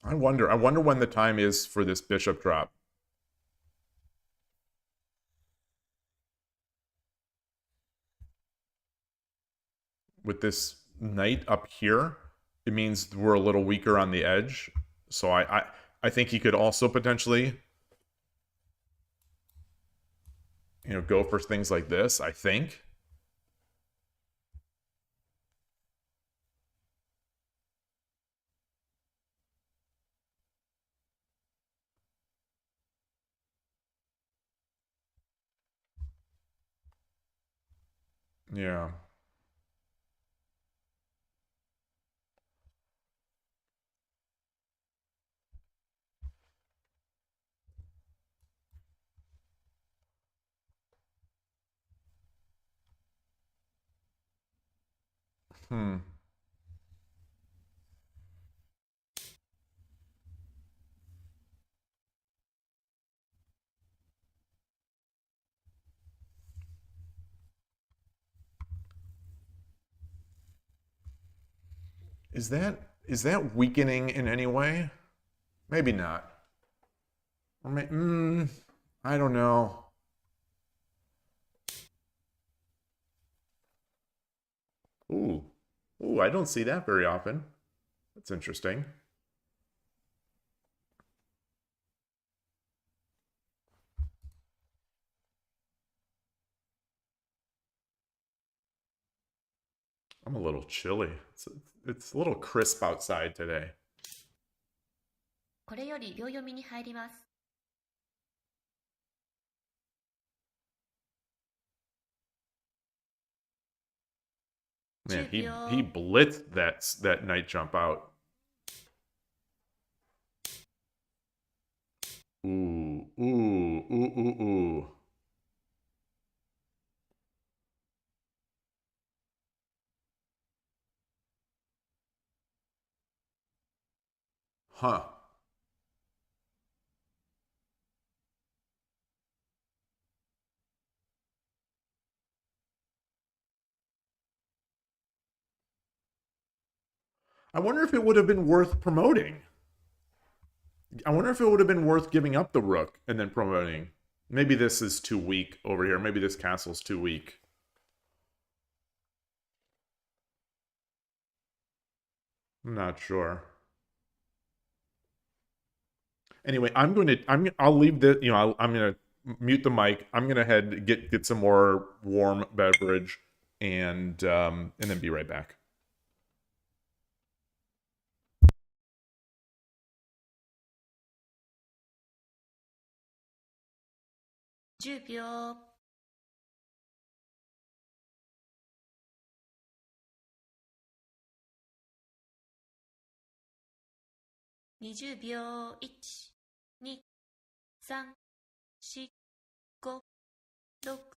I wonder when the time is for this bishop drop. With this knight up here, it means we're a little weaker on the edge. So I think he could also potentially, go for things like this, I think. Yeah. Hmm. Is that weakening in any way? Maybe not. Or I don't know. Ooh. Ooh, I don't see that very often. That's interesting. I'm a little chilly. It's a little crisp outside today. これより秒読みに入ります。Man, he blitzed that night jump out. Ooh, ooh, ooh, ooh, ooh. Huh. I wonder if it would have been worth promoting. I wonder if it would have been worth giving up the rook and then promoting. Maybe this is too weak over here. Maybe this castle's too weak. I'm not sure. Anyway, I'll leave the, I'm going to mute the mic. I'm going to head get some more warm beverage and then be right back. 10秒。20秒。1、2、3、4、5、6。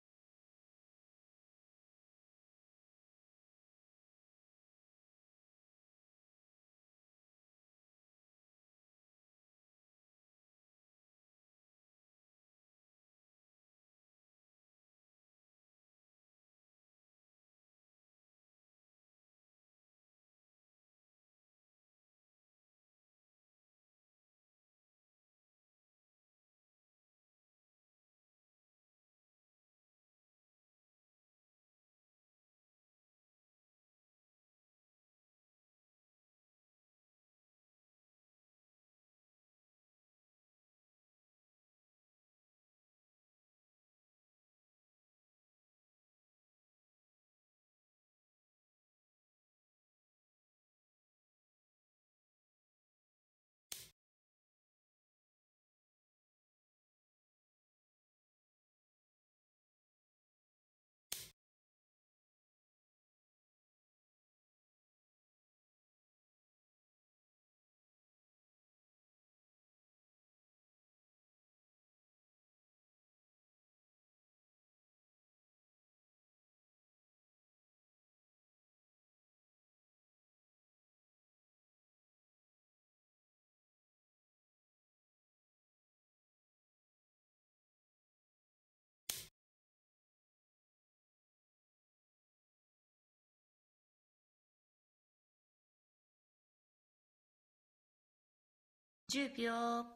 10秒。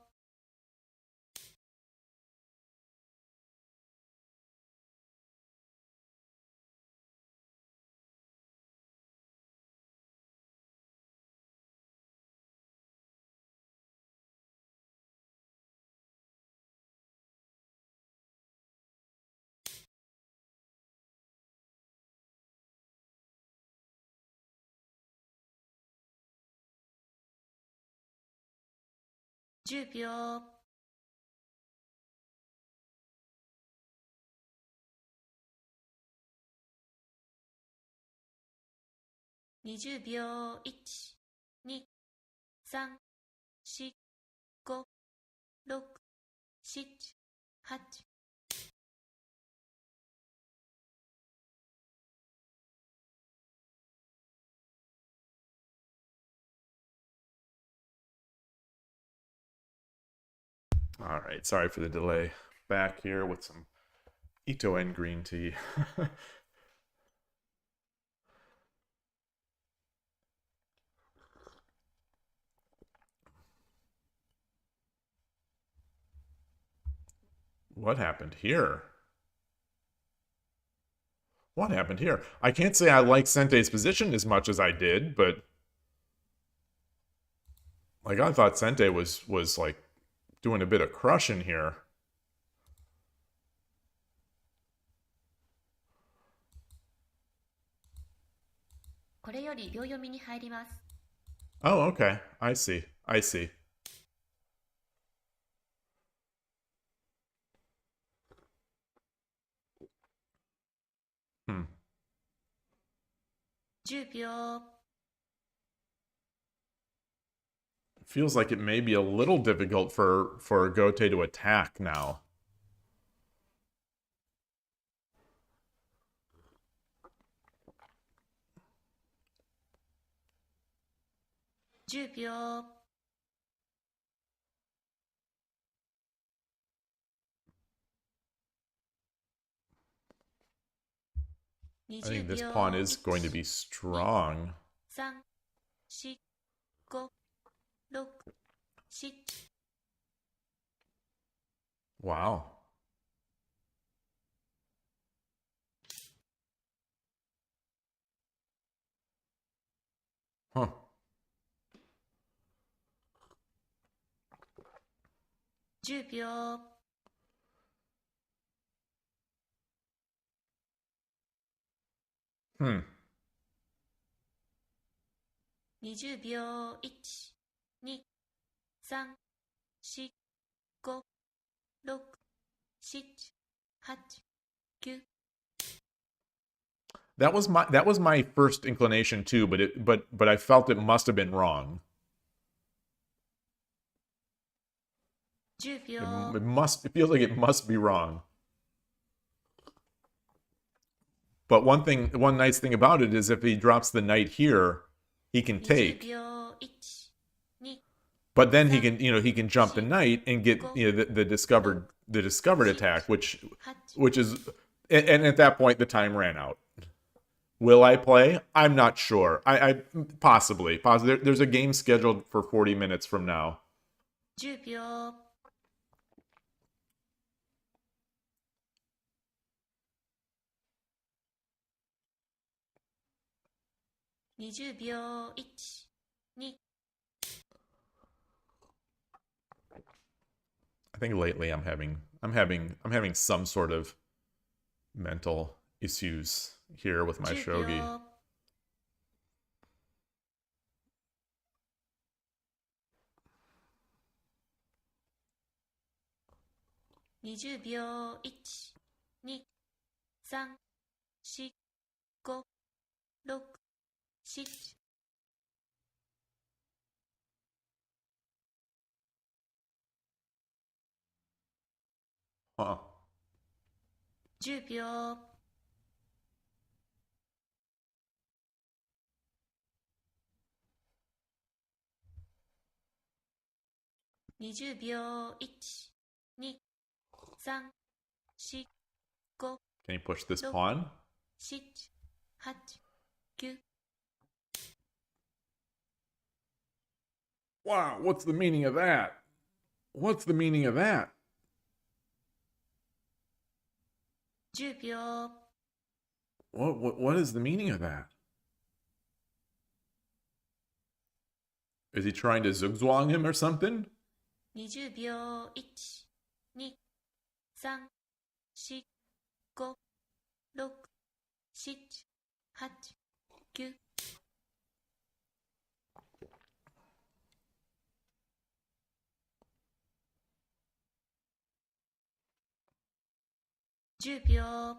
10秒。20秒。1、2、3、4、5、6、7、8。All right, sorry for the delay. Back here with some Ito and green tea. What happened here? What happened here? I can't say I like Sentei's position as much as I did, but like I thought Sentei was like doing a bit of crushing here. Oh, okay. I see. I see. Hmm. 10秒。 Feels like it may be a little difficult for Gote to attack now. I think this pawn is going to be strong. 3、4、5、6、7。 Wow. Huh. Hmm. 20秒。1、2、3、4、5、6、7、8、9。 That was my first inclination too, but I felt it must have been wrong. 10秒 It feels like it must be wrong. But one nice thing about it is if he drops the knight here, he can 20 take. 秒 1 2 But then he can jump the knight and get the discovered attack, which 8 is, and at that point the time ran out. Will I play? I'm not sure. I possibly. There's a game scheduled for 40 minutes from now. 10秒 20秒 1 2 I think lately I'm having some sort of mental issues here with my 10 shogi. 秒 20秒 1 2 3 4 5 6 7 Huh. 10秒 20秒 1 2 3 4 5 Can you push this pawn? 7 8 9 Wow, what's the meaning of that? What's the meaning of that? 10秒 What is the meaning of that? Is he trying to zugzwang him or something? 20秒 1 2 3 4 5 6 7 8 9 10秒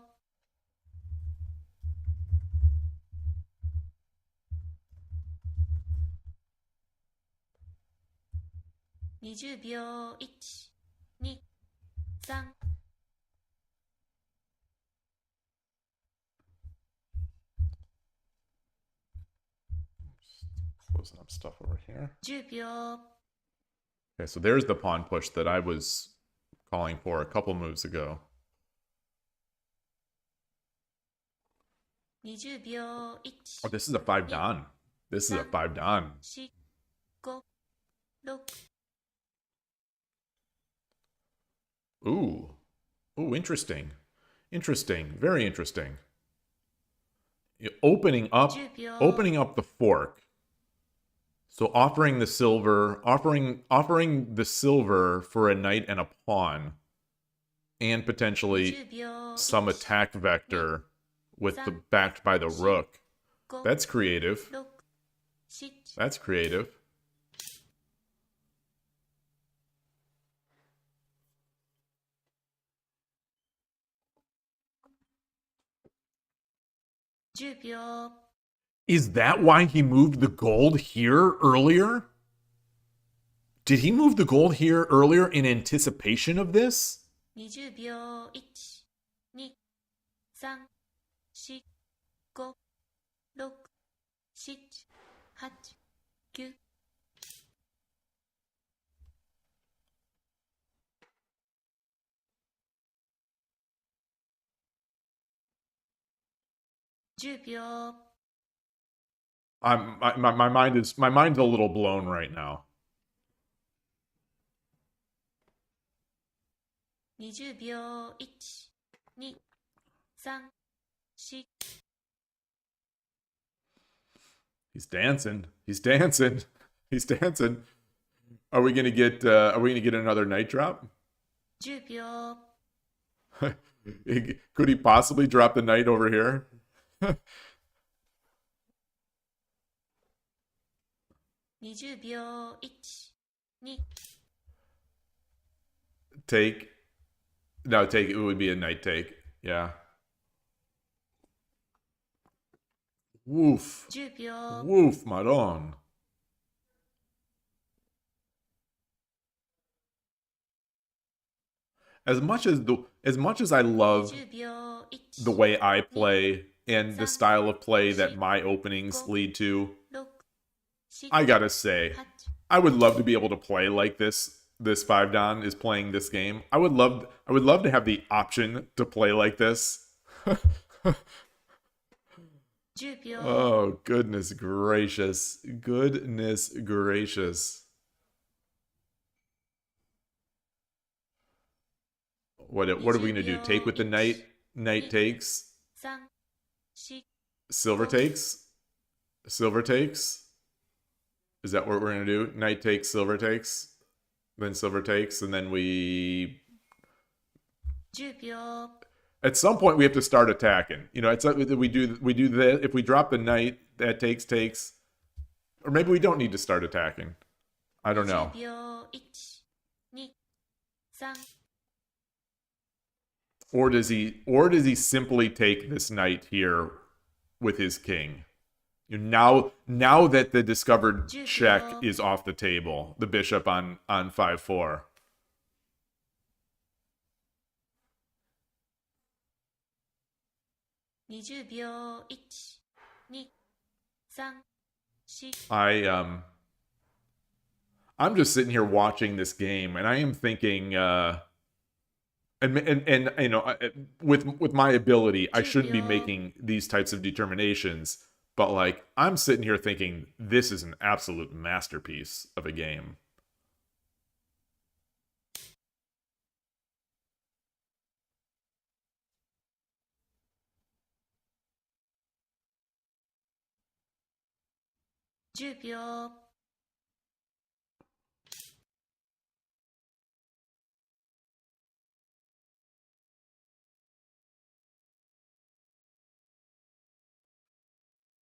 20秒 1 2 3 Closing up stuff over here. 10秒 Okay, so there's the pawn push that I was calling for a couple moves ago. 20秒 1 Oh, this is a 5 dan. This is a 5 dan. 4 5 6 Ooh. Ooh, interesting. Interesting. Very interesting. Opening up 10秒 the fork. So offering the silver for a knight and a pawn, and potentially 10秒 some attack vector with the backed by the rook. 5 That's creative. 6 7 That's creative.10秒 Is that why he moved the gold here earlier? Did he move the gold here earlier in anticipation of this? 20秒 1 2 3 4 5 6 7 8 9 10秒 My mind's a little blown right now. 20秒 1 2 3 4 He's dancing. He's dancing. He's dancing. Are we gonna get another night drop? 10秒 Could he possibly drop the knight over here? 20秒 1 2 Take. No, take. It would be a knight take. Yeah. Woof. 10秒 Woof, Maron. as much as I love 20秒1 the way I play and the style of play that my openings lead to, 6 7 I gotta say, 8 I would love to be able to play like this 5-Dan is playing this game. I would love to have the option to play like this. 10秒 Oh, goodness gracious. Goodness gracious. What are we going to do? Take with the knight? Knight takes? 3 4 Silver takes? Silver takes? Is that what we're going to do? Knight takes, silver takes? Then silver takes, and then we... 10秒 At some point, we have to start attacking. You know, it's like we do that. If we drop the knight, that takes. Or maybe we don't need to start attacking. I don't know. 10秒1 2 3 Or does he simply take this knight here with his king? You know, now that the discovered check is off the table, the bishop on 5-4. 20秒1 2 3 4 I'm just sitting here watching this game, and I am thinking, and you know, with my ability, I shouldn't be making these types of determinations. But like, I'm sitting here thinking, this is an absolute masterpiece of a game.10秒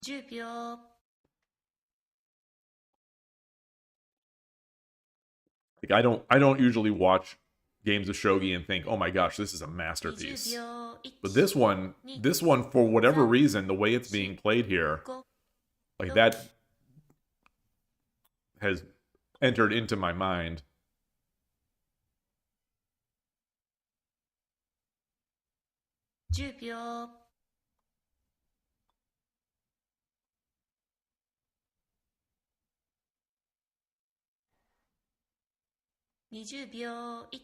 10秒 Like, I don't usually watch games of shogi and think, oh my gosh, this is a 20 masterpiece. 秒 1 But this one, for whatever reason, the way it's being played here, 5 like that has entered into my mind. 10秒 20秒1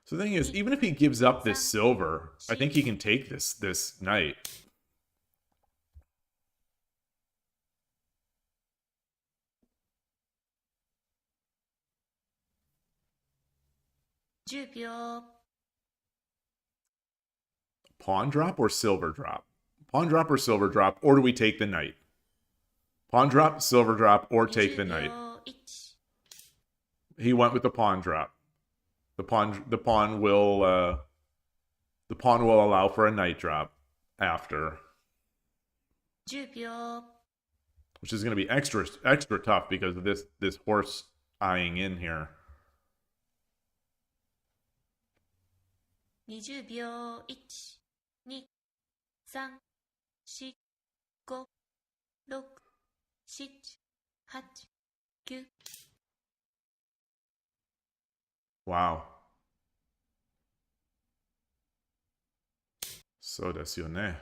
So the thing is, even if he gives up this silver, I think he can take this knight. 10秒 Pawn drop or silver drop? Pawn drop or silver drop, or do we take the knight? Pawn drop, silver drop, or take the 20 knight. 秒1 He went with the pawn drop. The pawn will allow for a knight drop after, 10秒 which is going to be extra tough because of this horse eyeing in here. 20秒1 2 3 4 5 6 7 8 9 Wow.そうですよね。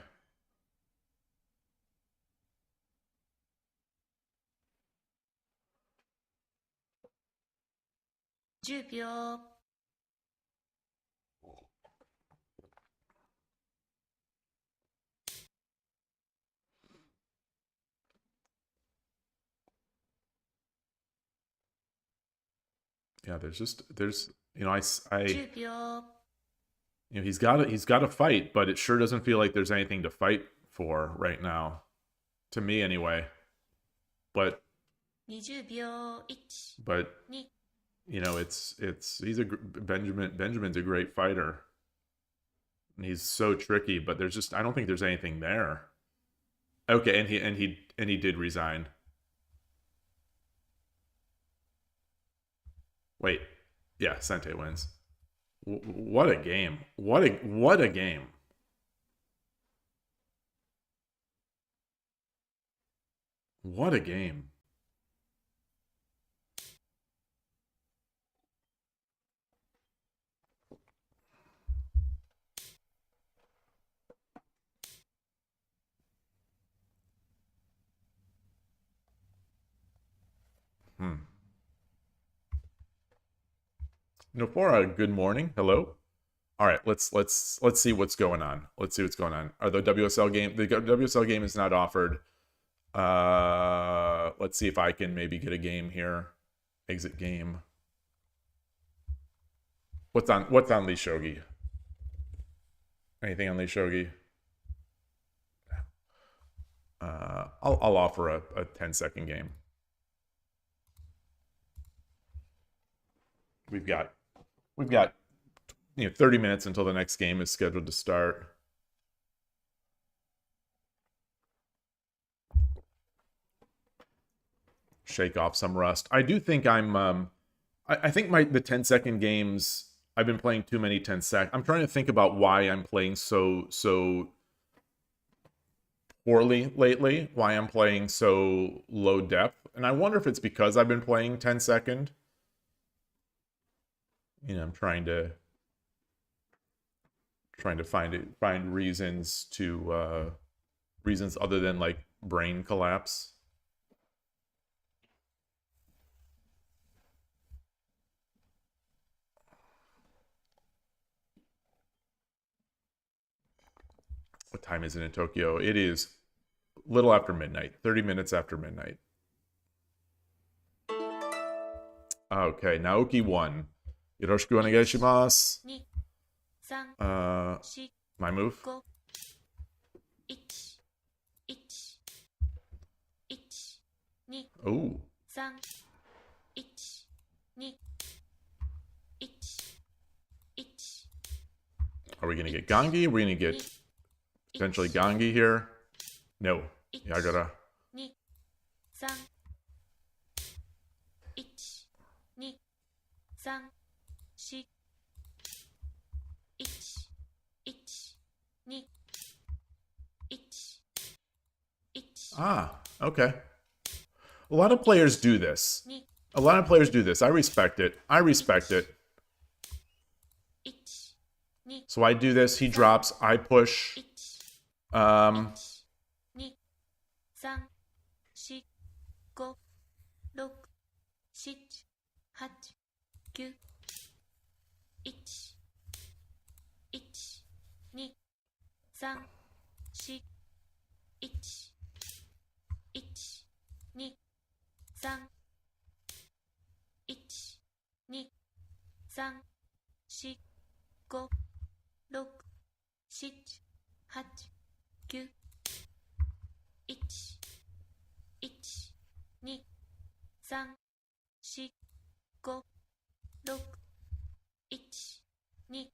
10秒 Yeah, there's you know I 10秒 you know he's got to fight, but it sure doesn't feel like there's anything to fight for right now, to me anyway. But 20秒1 2 you know he's Benjamin's a great fighter. And he's so tricky, but I don't think there's anything there. Okay, and he did resign. Wait, yeah, Sente wins. What a game! What a game! What a game! Nofora, good morning. Hello. All right, let's see what's going on. Let's see what's going on. Are the WSL game is not offered. Let's see if I can maybe get a game here. Exit game. What's on Lee Shogi? Anything on Lee Shogi? I'll offer a 10-second game. We've got 30 minutes until the next game is scheduled to start. Shake off some rust. I do think I'm I think the 10-second games, I've been playing too many 10-sec. I'm trying to think about why I'm playing so poorly lately, why I'm playing so low depth. And I wonder if it's because I've been playing 10-second. I'm trying to find reasons other than like brain collapse. What time is it in Tokyo? It is a little after midnight, 30 minutes after midnight. Okay, Naoki won. Yoroshiku onegai shimasu. My move. Oh. Are we gonna get Gangi? We're gonna get potentially Gangi here. No. Yagara. 3 Ah, okay. A lot of players do this. I respect it. So I do this, he drops, I push. 1 2 3 4 5 6 7 8 9 1 1 2 3 4 1 1 2 3 1 2 3 4 5 6 7 8 9 1 1 2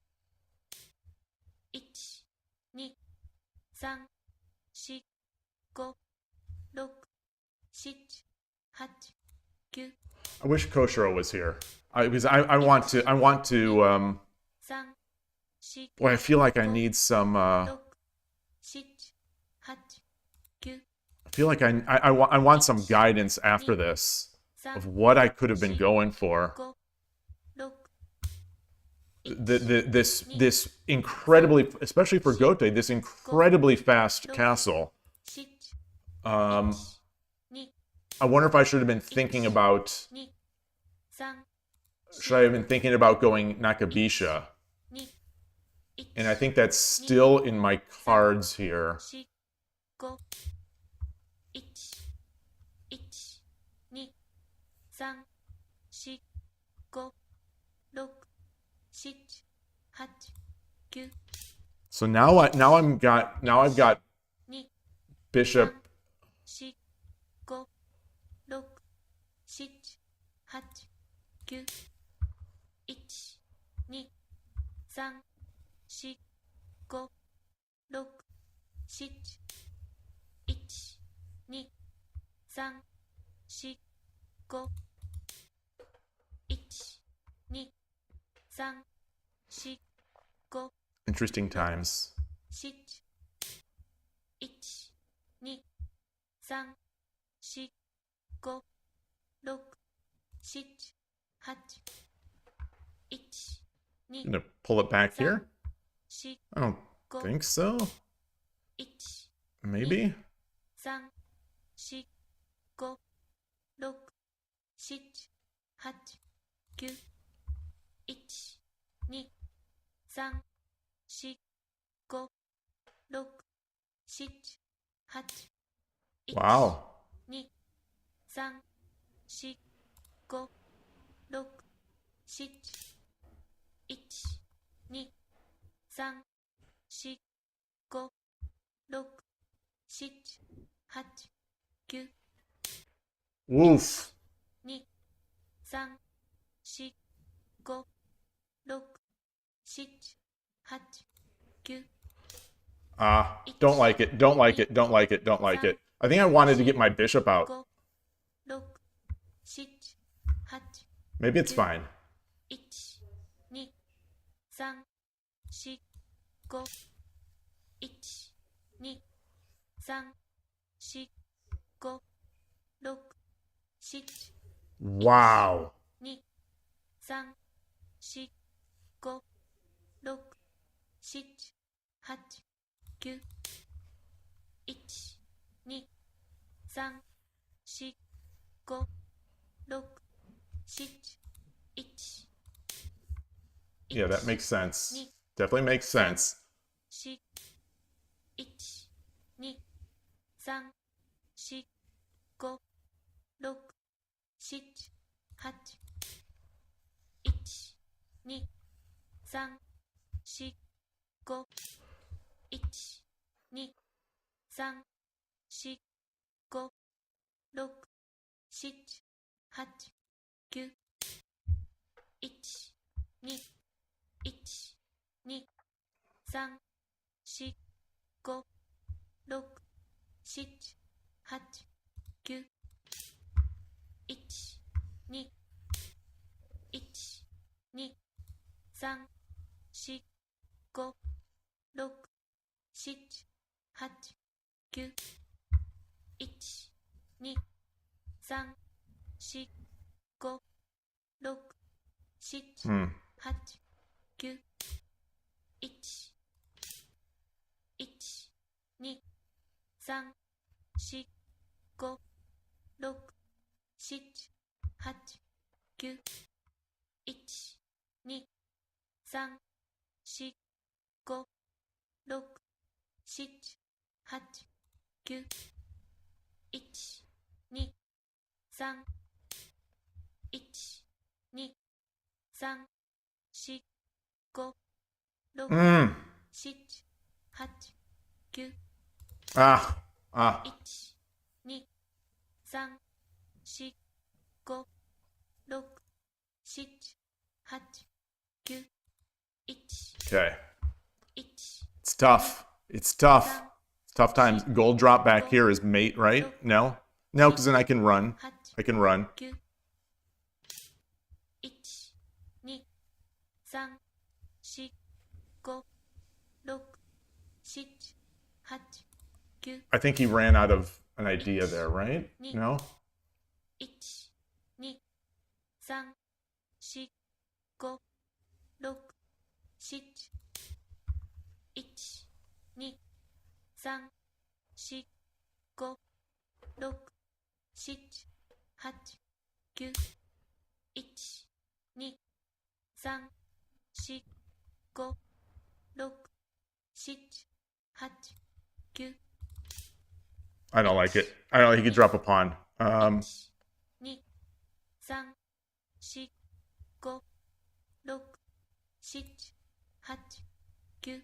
3 4 5 6 1 2 1 2 3 4 5 6 7 8 9 I wish Koshiro was here. Because I want to boy, I feel like I need some I feel like I want some guidance after this of what I could have been going for. This incredibly, especially for Gote, this incredibly fast castle. I wonder if I should have been thinking about going Nakabisha. And I think that's still in my cards here. 1 1 2 3 4 5 6 7 8 9 So now I've got Bishop 4 5 6 7 8 9 1 2 3 4 5 6 7 1 2 3 4 5 1 2 3 4 5 interesting times. 7 1 2 3 4 5 6 7 8 1 2 Gonna pull it back here? 4 I don't think so. 1 Maybe? 3 4 5 6 8 9 1 2 3 4 5 6 7 8 Wow. 2 3 4 5 6 7 1 2 3 4 5 6 7 8 9 Woof. 2 3 4 5 6 7 8 9 Don't like it. Don't like it. Don't like it. Don't like it. I think I wanted to get my bishop out. 5 6 7 8 Maybe it's fine. 1 2 3 4 5 1 2 3 4 5 6 7 Wow. 2 3 4 5 6 7 8 9 1 2 3 4 5 6 7 1 Yeah, that makes sense. Definitely makes sense. 4 1 2 3 4 5 6 7 8 1 2 3 4 5 1 2 3 4 5 6 7 8 9 1 2 1 2 3 4 5 6 7 8 9 1 2 1 2 3 4 5 6 7 8 9 1 2 3 4 5 6 7 8 9 1 1 2 3 4 5 6 7 8 9 1 2 3 4 5 6 7 8 9 1 2 3 1 2 3 4 5 6 7 8 9 Ah. 1 2 3 4 5 6 7 8 9 1 Okay. 1 It's tough. It's tough. It's tough times. Gold drop back here is mate, right? No? No, because then I can run. 8 I can run. 9 1 2 3 4 5 6 7 8 9 I think he ran out of an idea there, right? No? 1 2 3 4 5 6 7 1 2 3 4 5 6 7 8 9 1 2 3 4 5 6 7 8 9 I don't like it. I don't think he could drop a pawn. 1 2 3 4 5 6 7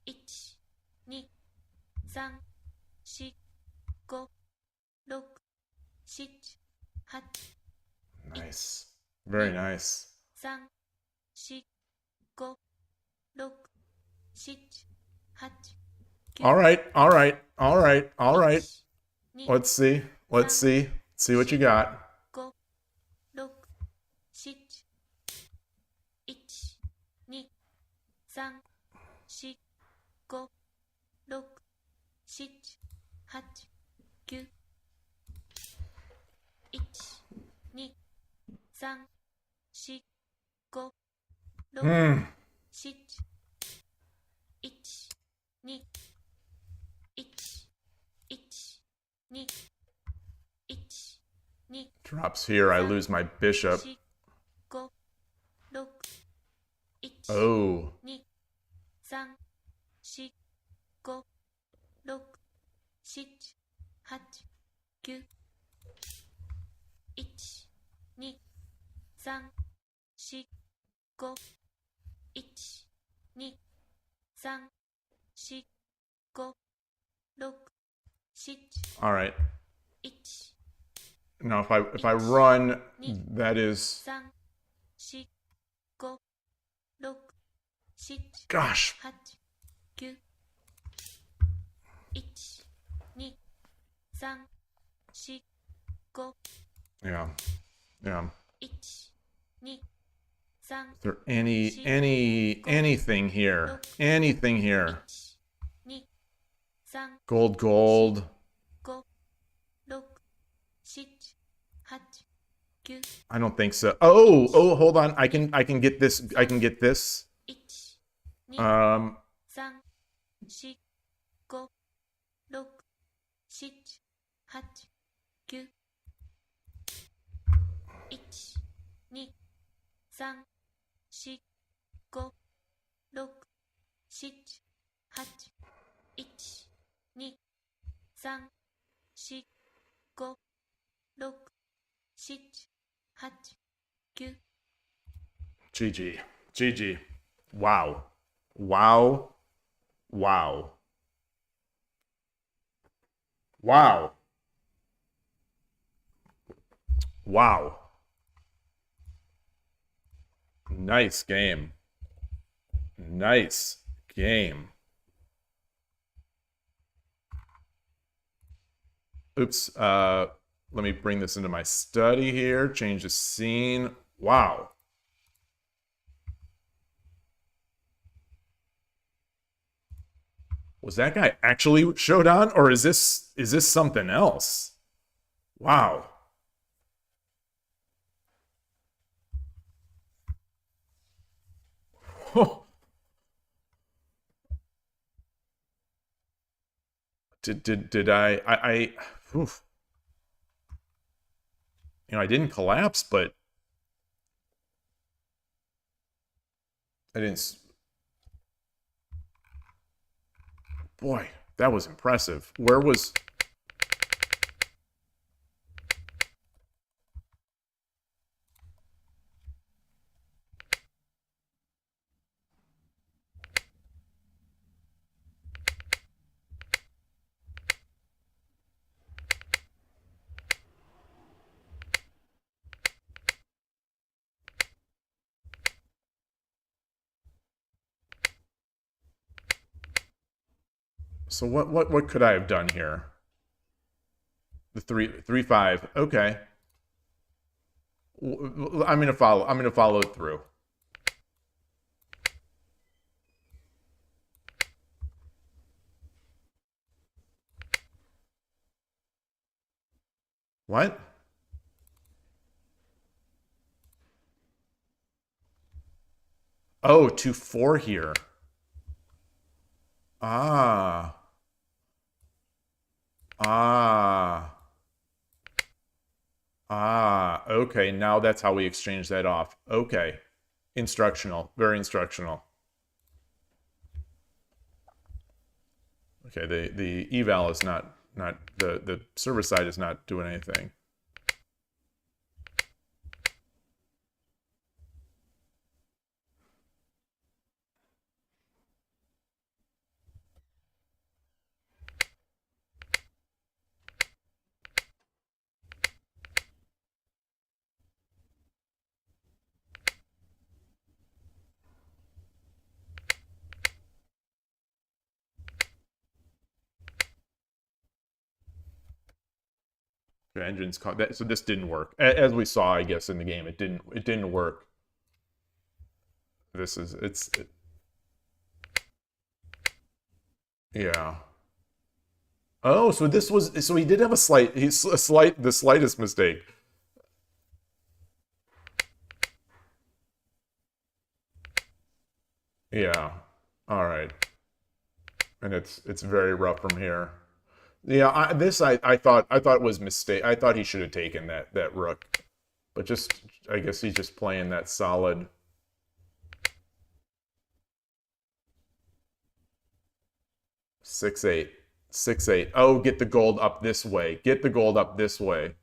8 9 1 2 3 4 5 6 7 8 Nice. Very nice. 3 4 5 6 7 8 9 All right. All right. All right. All right. 2 Let's see. Let's see. See what you got. 5 6 7 1 2 3 4 5 6 7 8 9 1 2 3 4 5 6 7 1 2 1 1 2 1 2 Drops here, I lose my bishop. 5 6 1 Oh. 2 3 4 5 6 7 8 9 1 2 3 4 5 1 2 3 4 5 6 7 All right. 1 Now if I run, that is 3 4 5 6 7 gosh. 8 9 1 2 3 4 5 Yeah. Yeah. 1 2 3 Is there anything here? Anything here? 1 2 3 Gold, gold. 5 6 7 8 9 I don't think so. Oh, hold on. I can get this. I can get this. 1 2 Um, 3 4 5 6 7 8 9 1 2 3 4 5 6 7 8 1 2 3 4 5 6 7 8 9 GG. GG. Wow. Wow. Wow. Wow. Wow. Nice game. Nice game. Oops. Let me bring this into my study here. Change the scene. Wow. Was that guy actually showed on, or is this something else? Wow. Did I oof. You know, I didn't collapse, but I didn't. Boy, that was impressive. Where was... So what could I have done here? The 3-5. Okay. I'm gonna follow it through. What? Oh, 2-4 here. Ah. Ah. Ah. Okay, now that's how we exchange that off. Okay. Instructional. Very instructional. Okay, the eval is not the server side is not doing anything. The engine's caught that, so this didn't work. As we saw, I guess, in the game, it didn't work. This is yeah. Oh, so this was so he did have the slightest mistake. Yeah. All right. And it's very rough from here. Yeah, I thought it was mistake. I thought he should have taken that rook, but just I guess he's just playing that solid. Six eight, 6-8. Oh, get the gold up this way. Get the gold up this way.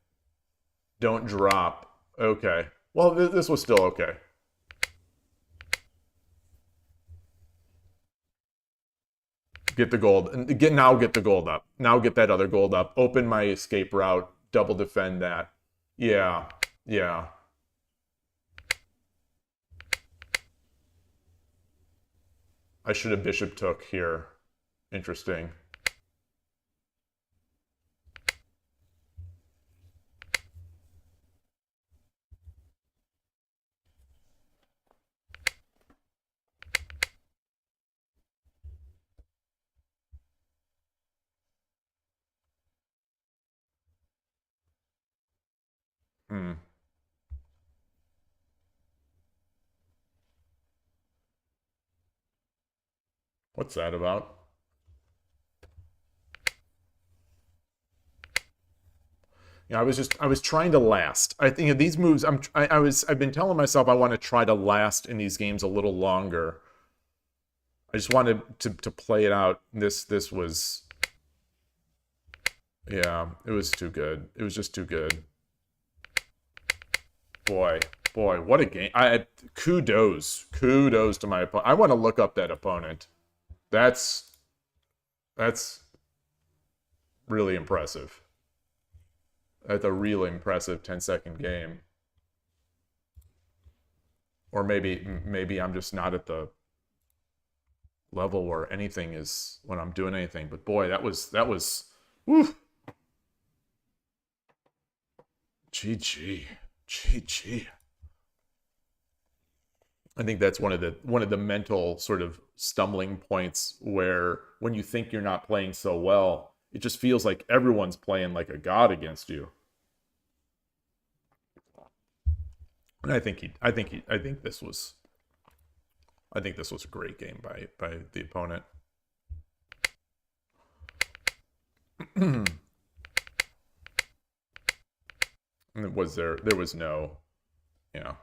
Don't drop. Okay. Well, this was still okay. Get the gold. And get the gold up. Now get that other gold up. Open my escape route. Double defend that. Yeah. Yeah. I should have bishop took here. Interesting. Hmm. What's that about? Yeah, I was trying to last. I think these moves. I've been telling myself I want to try to last in these games a little longer. I just wanted to play it out. This was, yeah, it was too good. It was just too good. Boy, what a game! Kudos to my opponent. I want to look up that opponent. That's really impressive. That's a really impressive 10-second game. Or maybe I'm just not at the level where anything is when I'm doing anything. But boy, that was woo. GG. I think that's one of the mental sort of stumbling points where when you think you're not playing so well, it just feels like everyone's playing like a god against you. And I think this was a great game by the opponent. And there was no, you know.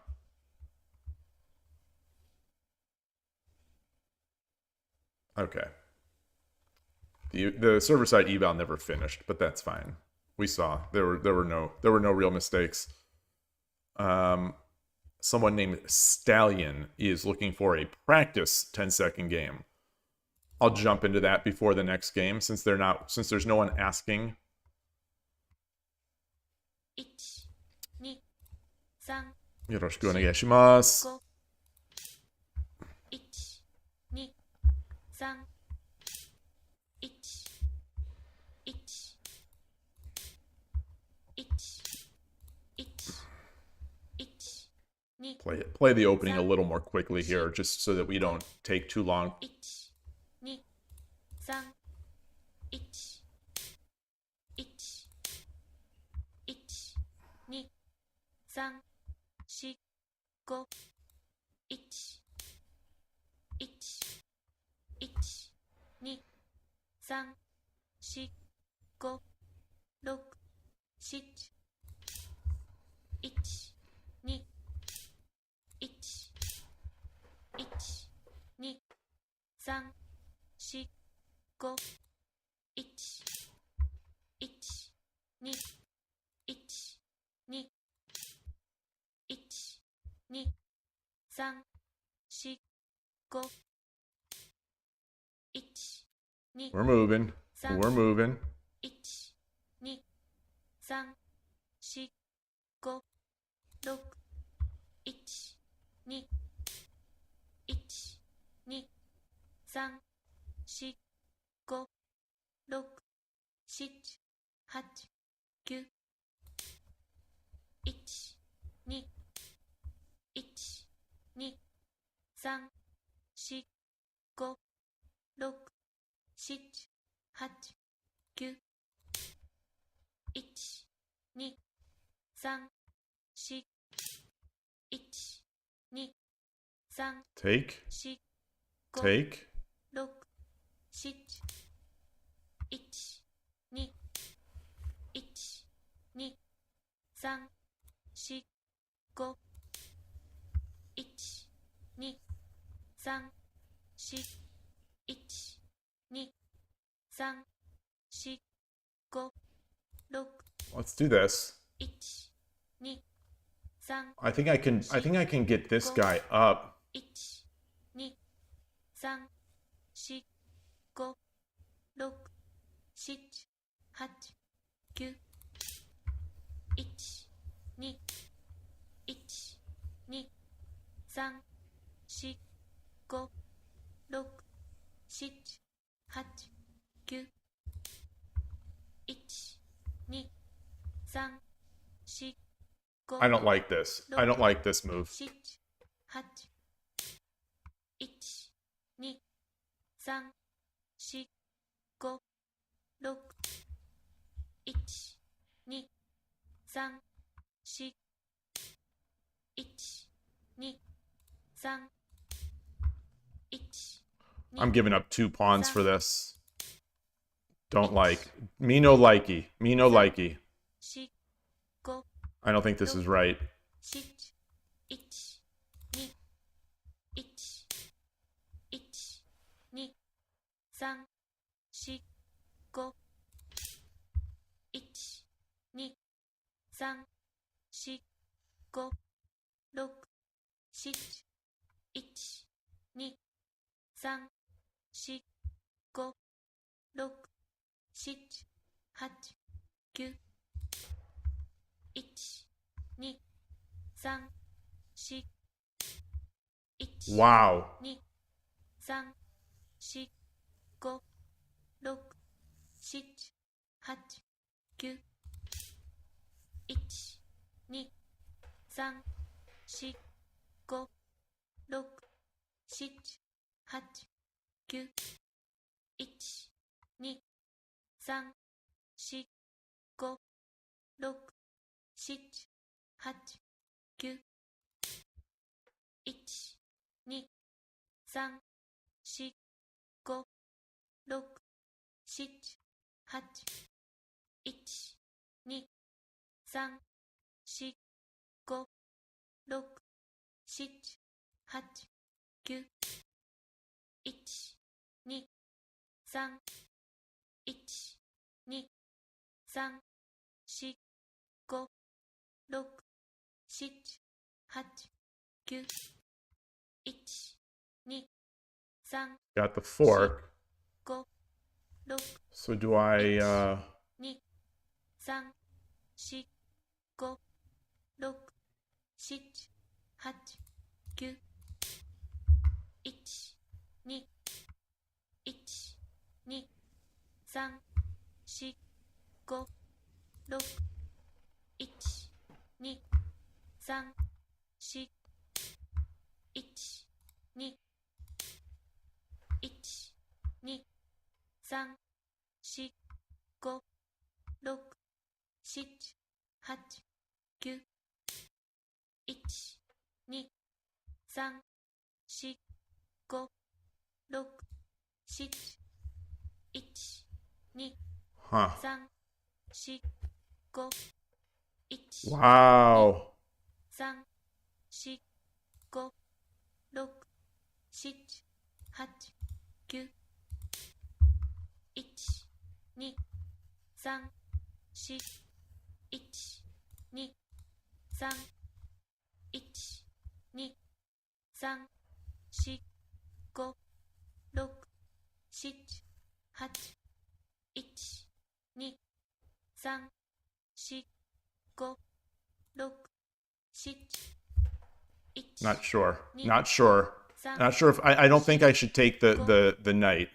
Okay. The server side eval never finished, but that's fine. We saw there were no real mistakes. Someone named Stallion is looking for a practice 10-second game. I'll jump into that before the next game since there's no one asking. よろしくお願いします。Play the opening a little more quickly here, just so that we don't take too long. We're moving. We're moving. 123456789101112131412 Take. 6 7 1 2 3、4、5、1、2、3、4、1、2、3、4、5、6、Let's do this. 1、2、3、I think I can get this guy up. 1、2、3、4、5、6、7、8、9、1、2、1、2、3、4、5、6、7、8、9、1、2、3、4、5、 I don't like this. I don't like this move. 7、8、1、2、3、4、5、6、1、2、3、4、1、2、3、1、I'm giving up 2 pawns for this. Don't like. Me no likey. Me no likey. 4、5、 I don't think this is right. 7、1、2、1、1、2、3、4、5、1、2、3、4、5、6、7、1、2、3、4、5、6、7、8、9、1、2、3、4、1、Wow. 2、3、4、5、6、7、8、9、1、2、3、4、5、6、7、8、9、1、2、3、4、5、6、7、8、9、1、2、3、4、5、6、7、8、1、2、3、4、5、6、7、8、9、1、2、3、1、2、3、4、5、6、7、8、9、1、2、3、 Got the fork. 5、6、 So do I 2、3、4、5、6、7、8、9、1、2、1、2、3、4、5、6、1、2、3、4、1、2、1、2、3、4、5、6、7、8、9、1、2、3、4、5、6、7、1、2、huh. 3、4、5、1、 Wow. 3、4、5、6、7、8、9、1、2、3、4、1、2、3、1、2、3、4、5、6、7、8、1、2、3、4、5、6、7、1、 Not sure. Not sure. Not sure if I don't think I should take the knight.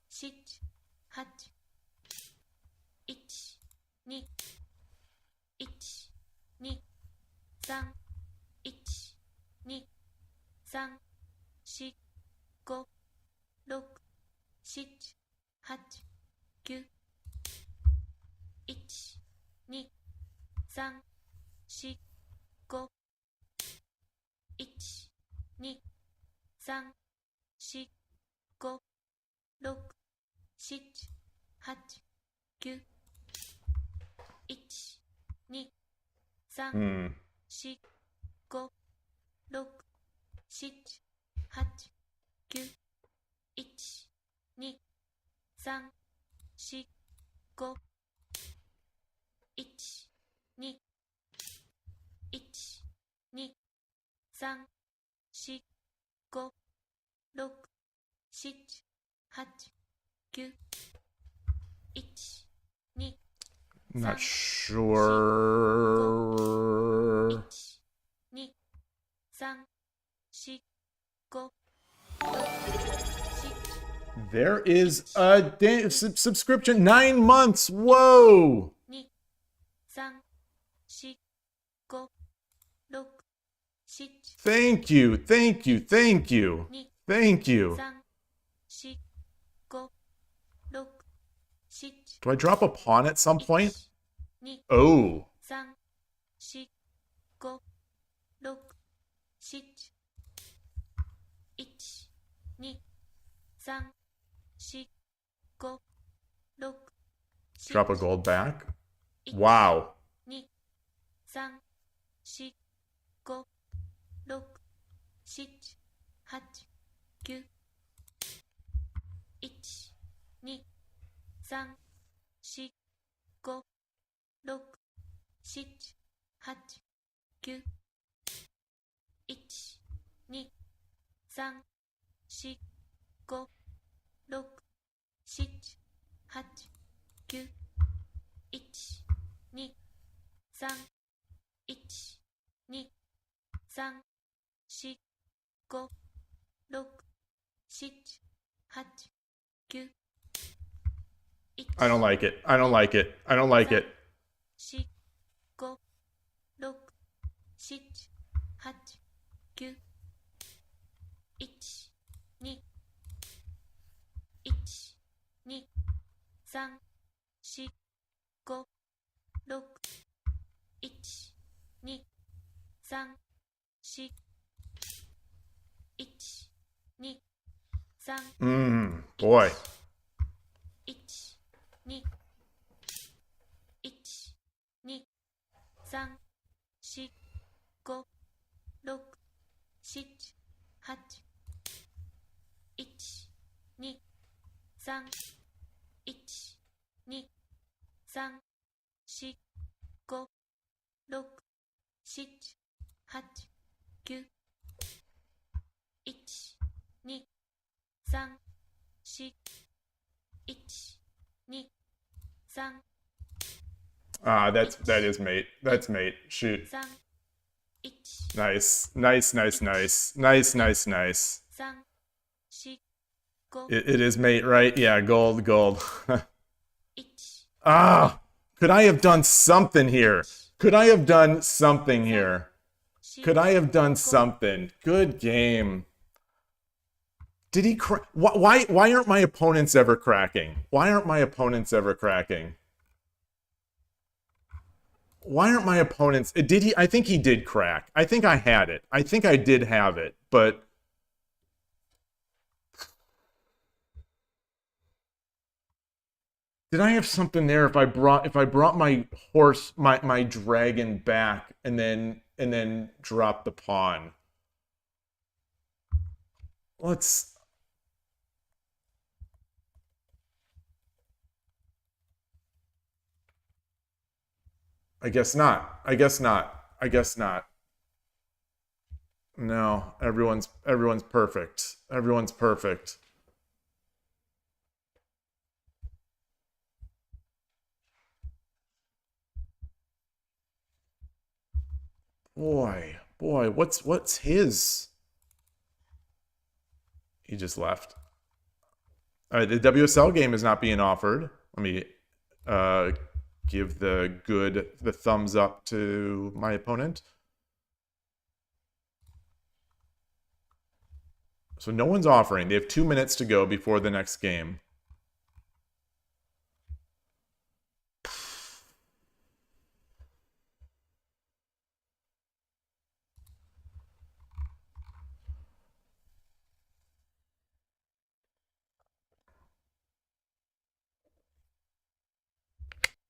6、7、8、1、2、1、2、3、1、2、3、4、5、6、7、8、9、1、2、3、4、5、1、2、3、4、5、6、7、8、9、1、2、Hmm. 4、5、6、7、8、9、1、2、3、4、5、1、2、1、2、3、4、5、6、7、8、9、1、2、Not 3、sure. 1、2、3、4、5、6、7、 There is a subscription. 9 months. Whoa. 2、3、4、5、6、7、 Thank you. Thank you. Thank you. 2、 Thank you. 3、4、5、6、7、 Do I drop a pawn at some point? 2、 Oh. 3、4、5、6、7、1、2、3、4、5、6、Drop a gold back. Wow. 2、3、4、5、6、7、8、9、1、2、3、4、5、6、7、8、9、1、2、3、4、5、6、7、8、9、1、2、3、1、2、3、4、5、6、7、8、9、I don't like it. I don't like it. I don't like it. 4、5、6、7、8、9、1、2、1、2、3、4、5、6、1、2、3、4、1、2、3、 Boy. 1、2、1、2、3、4、5、6、7、8、1、2、3、1、2、3、4、5、6、7、8、9、1、2、3、4、1、2、3、 That is mate. That's mate. Shoot. 3、1、 Nice. Nice, nice, nice. Nice, nice, nice. 3、4、 5、 It is mate, right? Yeah, gold, gold. 1、 Could I have done something here? Could I have done something here? Could I have done something? Good game. Did he crack? Why aren't my opponents ever cracking? Why aren't my opponents ever cracking? Why aren't my opponents? Did he? I think he did crack. I think I had it. I think I did have it, but did I have something there if I brought my horse, my dragon back and then drop the pawn? Let's. I guess not. I guess not. I guess not. No, everyone's perfect. Everyone's perfect. Boy, what's his? He just left. All right, the WSL game is not being offered. Let me give the thumbs up to my opponent. So no one's offering. They have 2 minutes to go before the next game.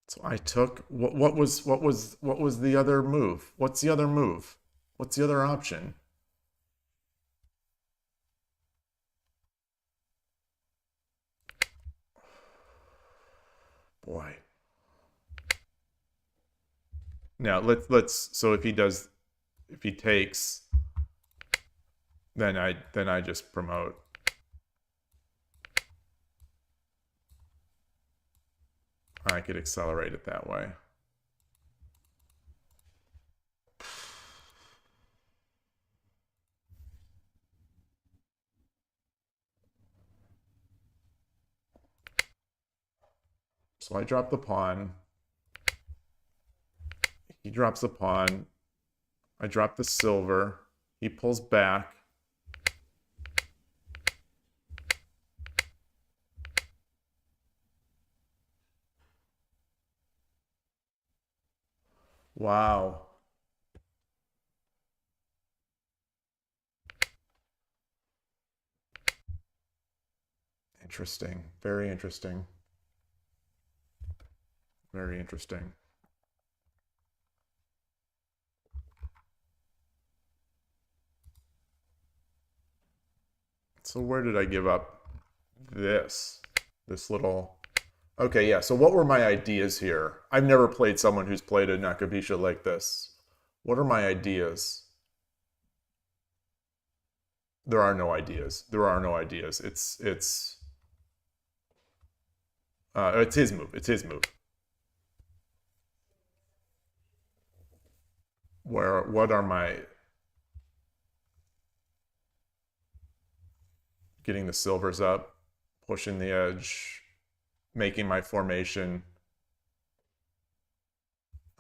So I took what was the other move? What's the other move? What's the other option? Boy. Now let's so if he takes, then I just promote. I could accelerate it that way. So I drop the pawn. He drops the pawn. I drop the silver. He pulls back. Wow. Interesting. Very interesting. Very interesting. So where did I give up this little... Okay, yeah, so what were my ideas here? I've never played someone who's played a Nakabisha like this. What are my ideas? There are no ideas. There are no ideas. It's his move. It's his move. What are my... Getting the silvers up, pushing the edge, making my formation.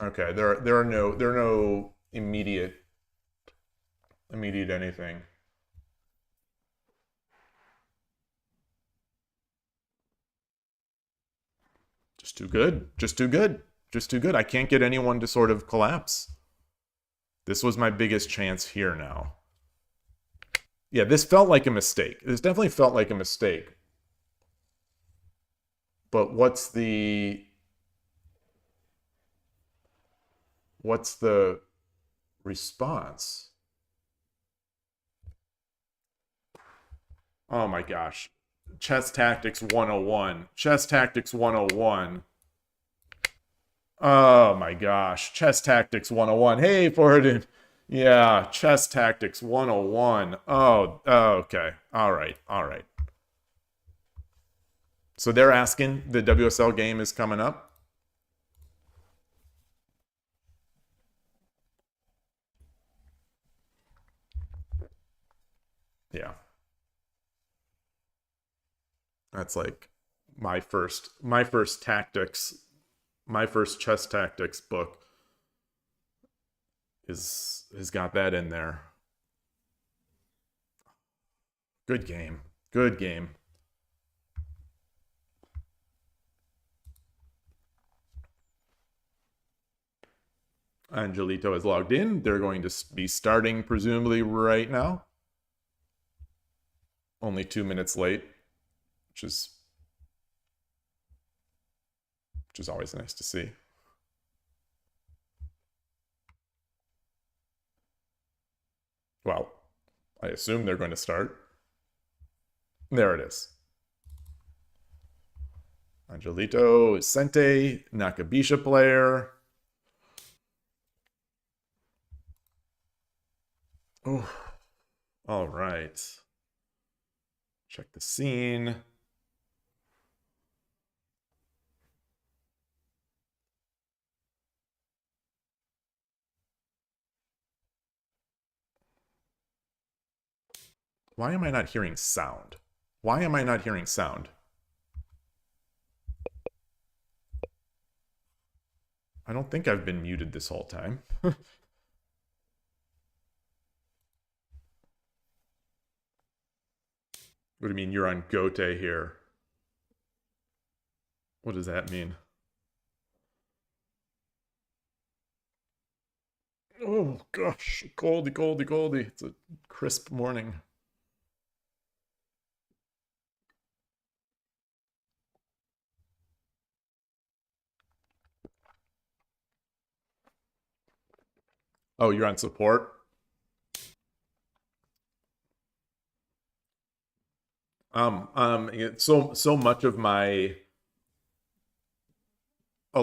Okay, there are no immediate anything. Just too good. Just too good. Just too good. I can't get anyone to sort of collapse. This was my biggest chance here now. Yeah, this felt like a mistake. This definitely felt like a mistake. But what's the response? Oh my gosh. Chess Tactics 101. Chess Tactics 101. Oh my gosh. Chess Tactics 101. Hey, Forwarded. Yeah, Chess Tactics 101. Oh, okay. All right. All right. So they're asking, the WSL game is coming up. Yeah. That's like my first tactics, my first chess tactics book has got that in there. Good game. Good game. Angelito is logged in. They're going to be starting presumably right now. Only 2 minutes late, which is always nice to see. Well, I assume they're going to start. There it is. Angelito Sente, Nakabisha player. Oh, all right. Check the scene. Why am I not hearing sound? Why am I not hearing sound? I don't think I've been muted this whole time. What do you mean you're on Gote here? What does that mean? Oh gosh, coldy, coldy, coldy. It's a crisp morning. Oh, you're on support? So much of my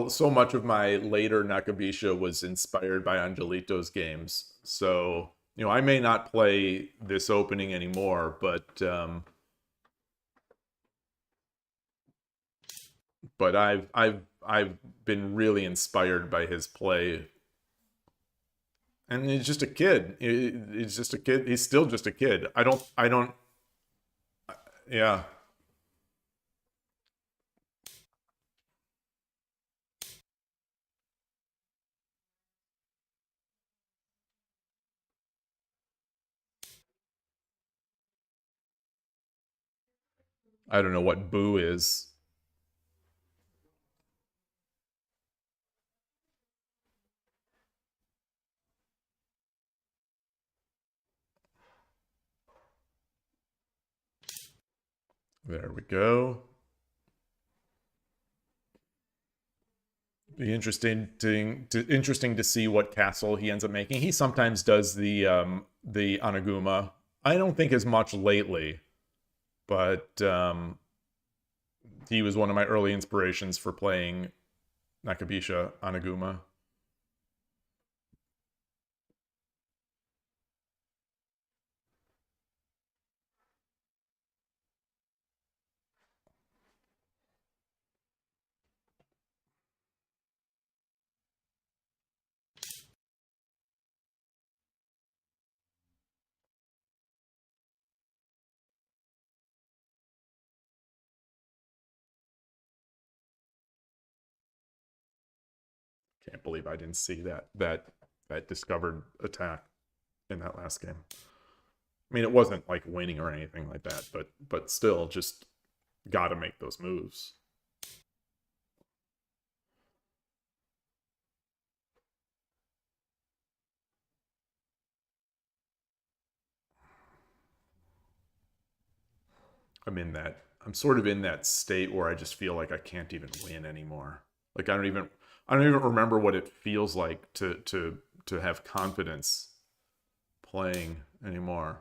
so much of my later Nakabisha was inspired by Angelito's games. So, I may not play this opening anymore, but I've been really inspired by his play. And he's just a kid. He's just a kid. He's still just a kid. I don't yeah. I don't know what boo is. There we go. Be interesting to see what castle he ends up making. He sometimes does the Anaguma. I don't think as much lately, but he was one of my early inspirations for playing Nakabisha Anaguma. Can't believe I didn't see that discovered attack in that last game. I mean, it wasn't like winning or anything like that, but still, just got to make those moves. I'm sort of in that state where I just feel like I can't even win anymore. Like I don't even remember what it feels like to have confidence playing anymore.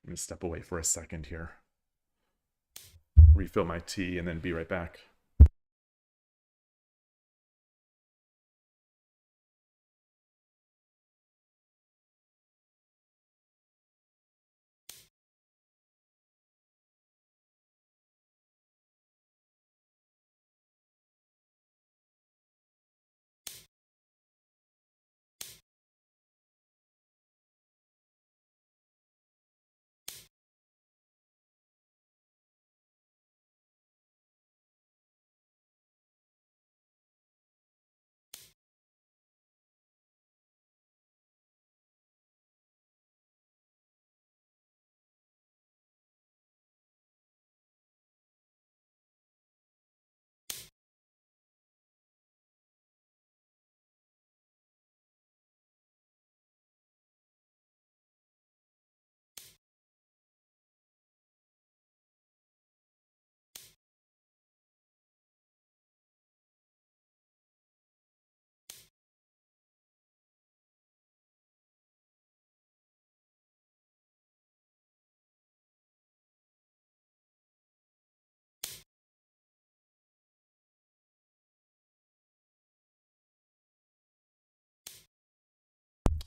I'm gonna step away for a second here, refill my tea, and then be right back.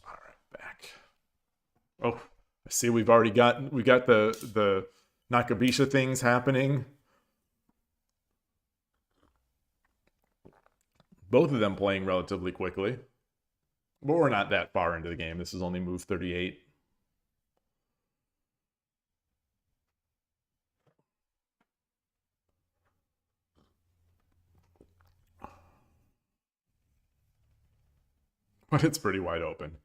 All right, back. Oh, I see we got the Nakabisha things happening. Both of them playing relatively quickly. But we're not that far into the game. This is only move 38. But it's pretty wide open.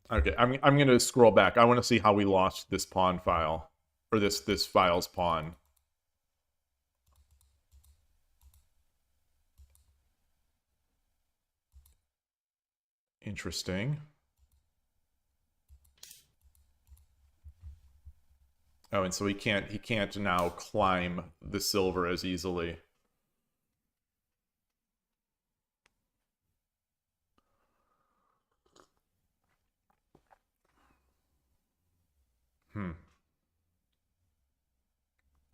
Okay, I'm going to scroll back. I want to see how we lost this pawn file, or this file's pawn. Interesting. Oh, and so he can't now climb the silver as easily.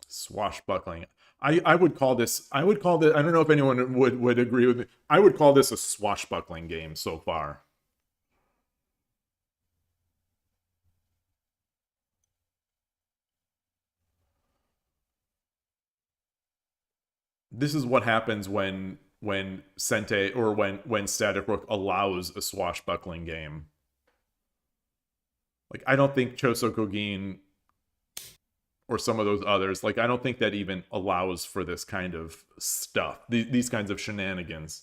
Swashbuckling. I would call this, I don't know if anyone would agree with me. I would call this a swashbuckling game so far. This is what happens when Sente or when Static Rook allows a swashbuckling game. Like, I don't think Choso Kogin or some of those others, like, I don't think that even allows for this kind of stuff, these kinds of shenanigans.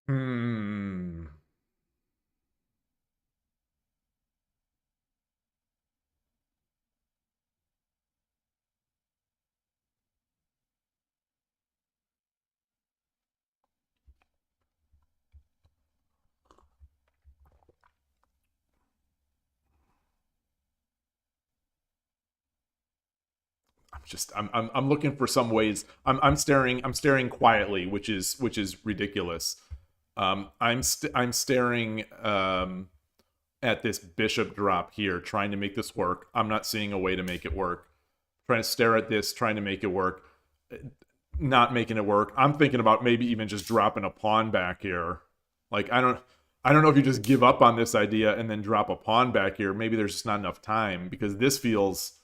Hmm. I'm looking for some ways. I'm staring quietly, which is ridiculous. I'm staring at this bishop drop here, trying to make this work. I'm not seeing a way to make it work. Trying to stare at this, trying to make it work, not making it work. I'm thinking about maybe even just dropping a pawn back here. Like, I don't know if you just give up on this idea and then drop a pawn back here. Maybe there's just not enough time, because this feels,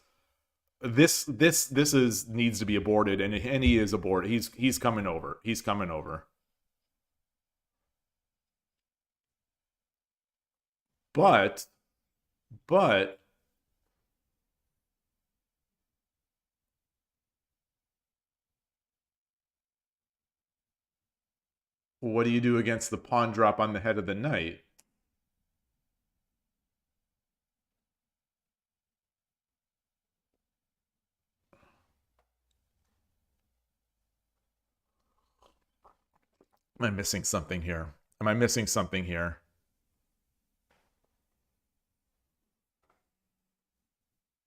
this is needs to be aborted, and he is aborted. He's coming over. He's coming over. But what do you do against the pawn drop on the head of the knight? Am I missing something here? Am I missing something here?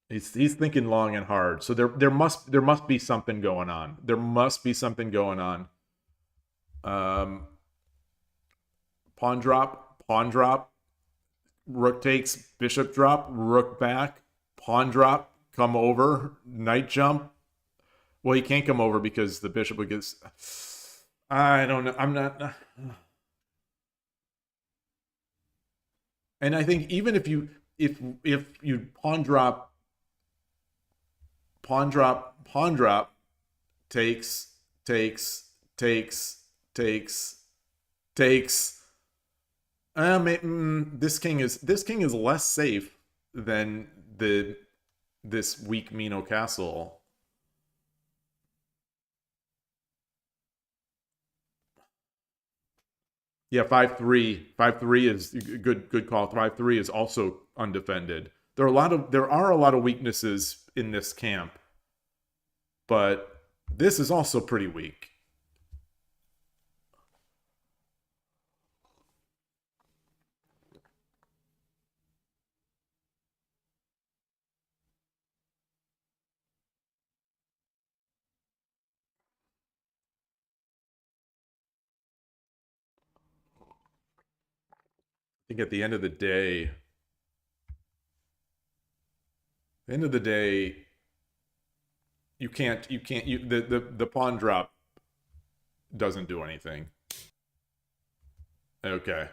He's thinking long and hard. So there must be something going on. There must be something going on. Pawn drop, rook takes, bishop drop, rook back, pawn drop, come over, knight jump. Well, he can't come over because the bishop would get. I don't know. I'm not. And I think even if you pawn drop, takes, takes, takes, takes, takes. This king is less safe than this weak Mino castle. Yeah, 5-3. 5-3 is good call. 5-3 is also undefended. There are a lot of weaknesses in this camp, but this is also pretty weak. I think at the end of the day, the pawn drop doesn't do anything. Okay.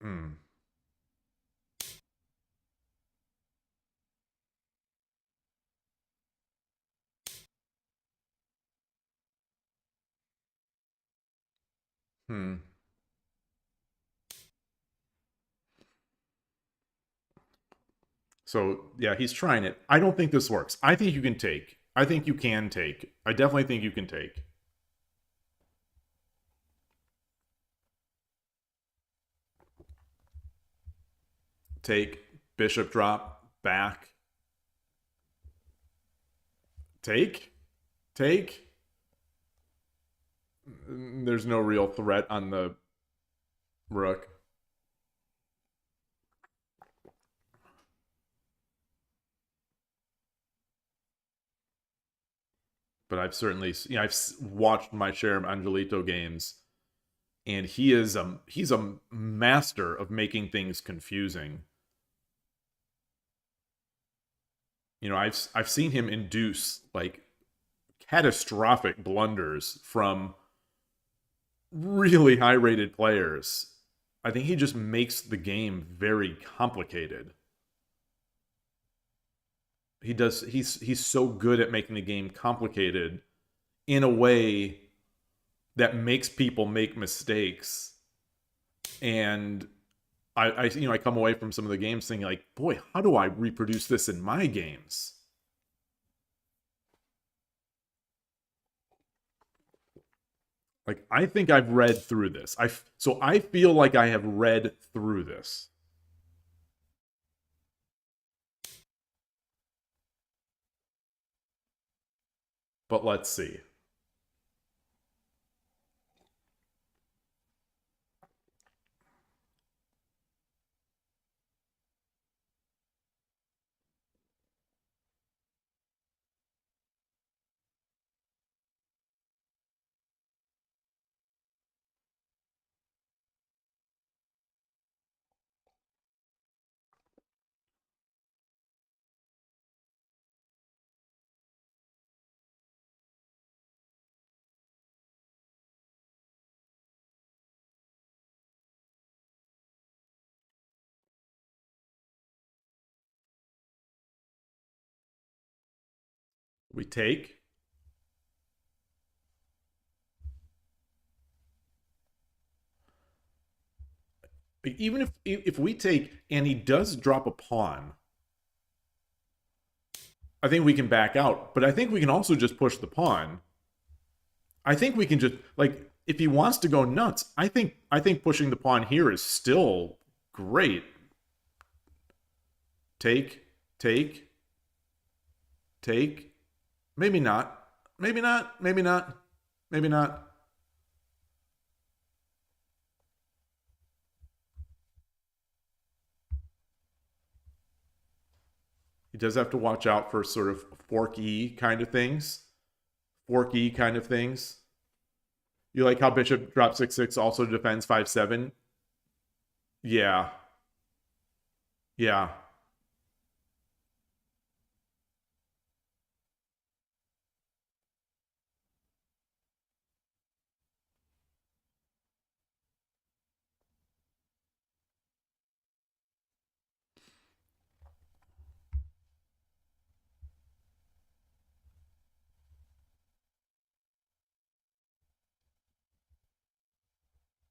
Hmm. Hmm. So yeah, he's trying it. I don't think this works. I think you can take. I think you can take. I definitely think you can take. Take. Bishop drop. Back. Take. Take. There's no real threat on the rook. But I've certainly, I've watched my share of Angelito games, and he's a master of making things confusing. You know, I've seen him induce like catastrophic blunders from really high rated players. I think he just makes the game very complicated. He does. He's so good at making the game complicated in a way that makes people make mistakes. And I come away from some of the games thinking like, boy, how do I reproduce this in my games? Like, I think I've read through this. So I feel like I have read through this. But let's see. We take. Even if we take and he does drop a pawn, I think we can back out. But I think we can also just push the pawn. I think we can just like if he wants to go nuts, I think pushing the pawn here is still great. Take, take, take. Maybe not. Maybe not. Maybe not. Maybe not. He does have to watch out for sort of fork E kind of things. Fork E kind of things. You like how bishop drop 6-6 also defends 5-7? Yeah. Yeah.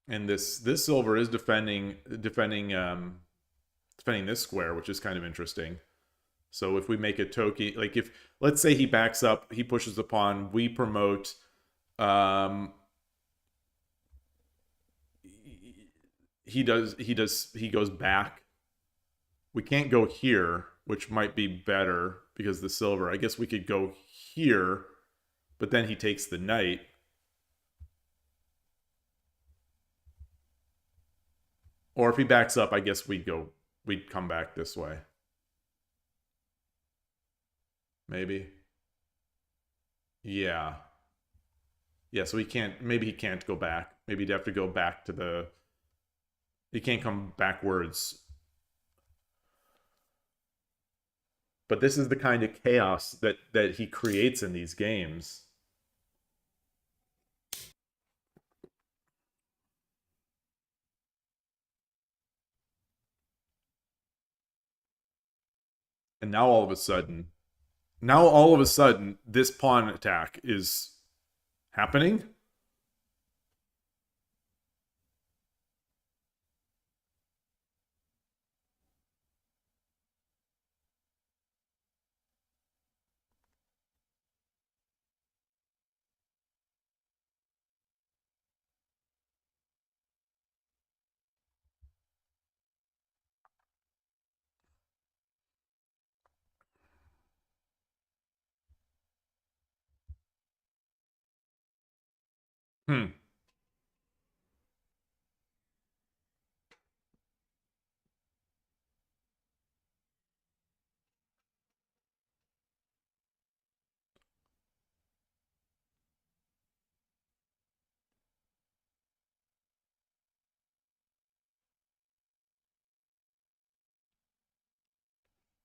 And this silver is defending this square, which is kind of interesting. So if we make a toki, like if let's say he backs up, he pushes the pawn, we promote. He goes back. We can't go here, which might be better because the silver. I guess we could go here, but then he takes the knight. Or if he backs up, I guess we'd come back this way. Maybe. Yeah. Yeah, so maybe he can't go back. Maybe he'd have to go back to the, he can't come backwards. But this is the kind of chaos that he creates in these games. And now all of a sudden, this pawn attack is happening. Hmm.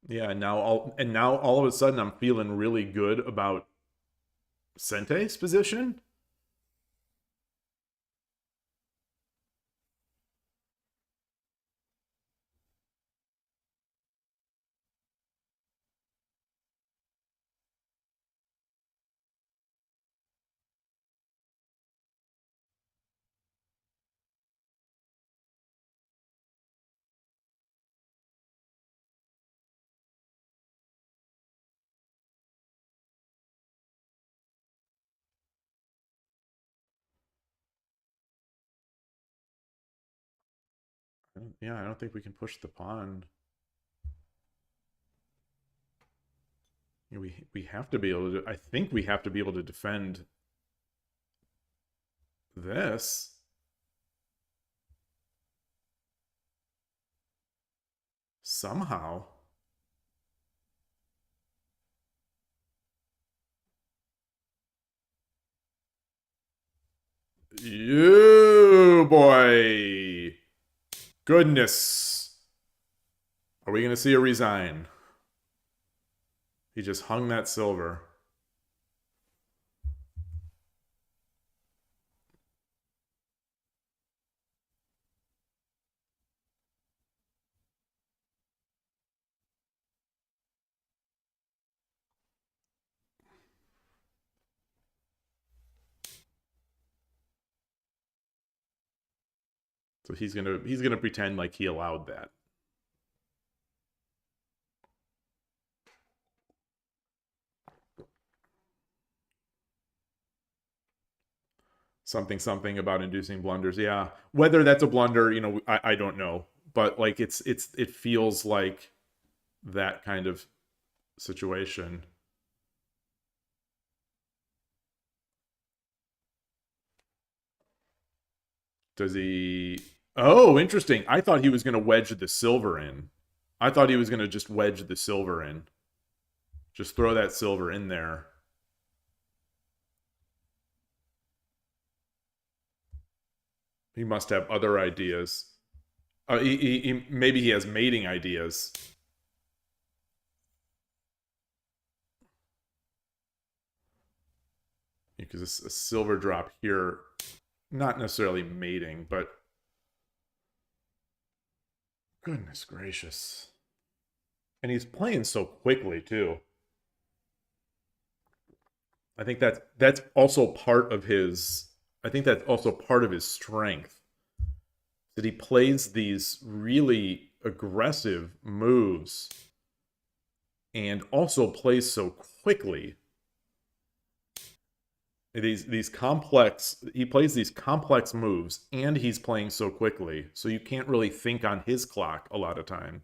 Yeah, and now all of a sudden I'm feeling really good about Sente's position. Yeah, I don't think we can push the pawn. We have to be able to. I think we have to be able to defend this. Somehow. You boy. Goodness. Are we going to see a resign? He just hung that silver. So he's gonna pretend like he allowed that. Something about inducing blunders. Yeah, whether that's a blunder, I don't know, but like it feels like that kind of situation. Does he? Oh, interesting. I thought he was going to wedge the silver in. I thought he was going to just wedge the silver in. Just throw that silver in there. He must have other ideas. Maybe he has mating ideas. Because a silver drop here, not necessarily mating, but goodness gracious. And he's playing so quickly too. I think that's also part of his. I think that's also part of his strength, that he plays these really aggressive moves and also plays so quickly. These complex, he plays these complex moves and he's playing so quickly, so you can't really think on his clock a lot of time.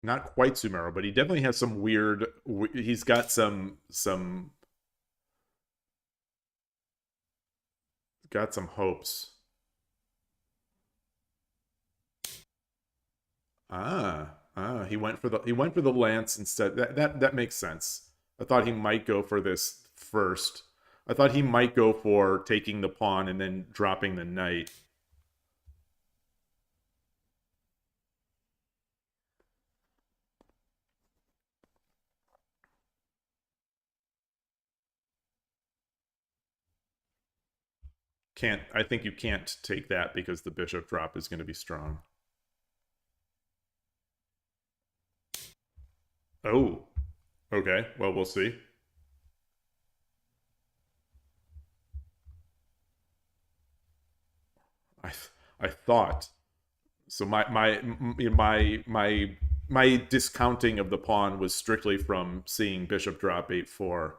Not quite Sumeru, but he definitely has some weird. He's got some hopes. He went for the lance instead. That makes sense. I thought he might go for this first. I thought he might go for taking the pawn and then dropping the knight. I think you can't take that because the bishop drop is going to be strong. Oh, okay. Well, we'll see. I thought so. My discounting of the pawn was strictly from seeing bishop drop 8-4.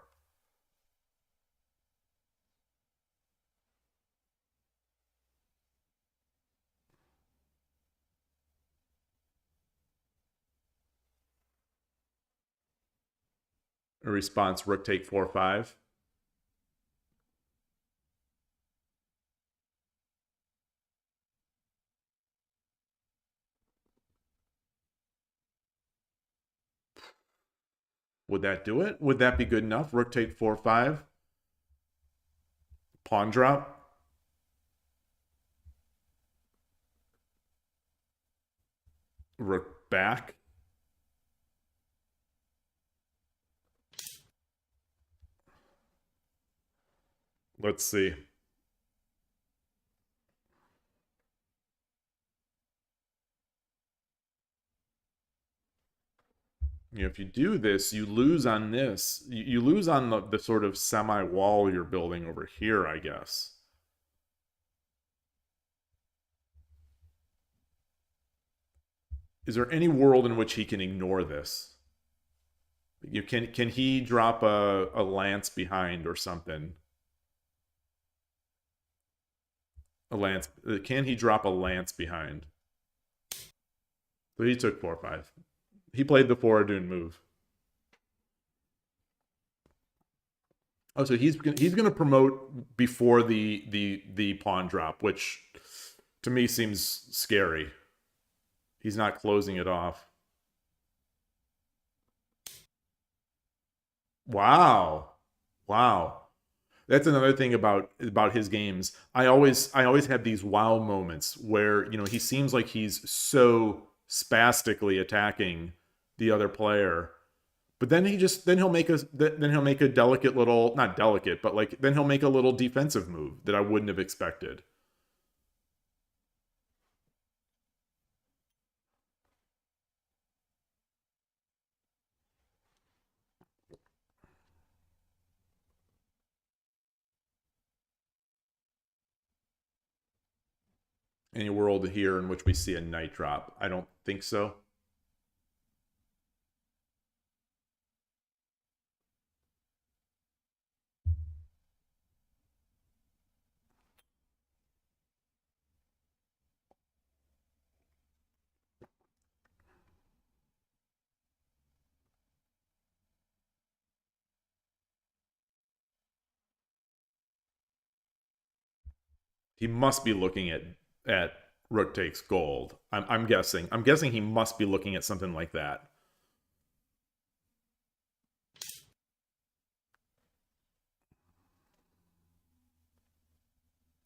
A response: rook take 4-5. Would that do it? Would that be good enough? Rook take 4-5. Pawn drop. Rook back. Let's see. If you do this, you lose on this. You lose on the sort of semi-wall you're building over here, I guess. Is there any world in which he can ignore this? Can he drop a lance behind or something? A lance. Can he drop a lance behind? So he took 4-5. He played the Foradun move. Oh, so he's gonna promote before the pawn drop, which to me seems scary. He's not closing it off. Wow. Wow. That's another thing about his games. I always have these wow moments where, he seems like he's so spastically attacking the other player, but then he'll make a delicate little, not delicate, but like then he'll make a little defensive move that I wouldn't have expected. Any world here in which we see a knight drop? I don't think so. He must be looking at rook takes gold. I'm guessing. I'm guessing he must be looking at something like that.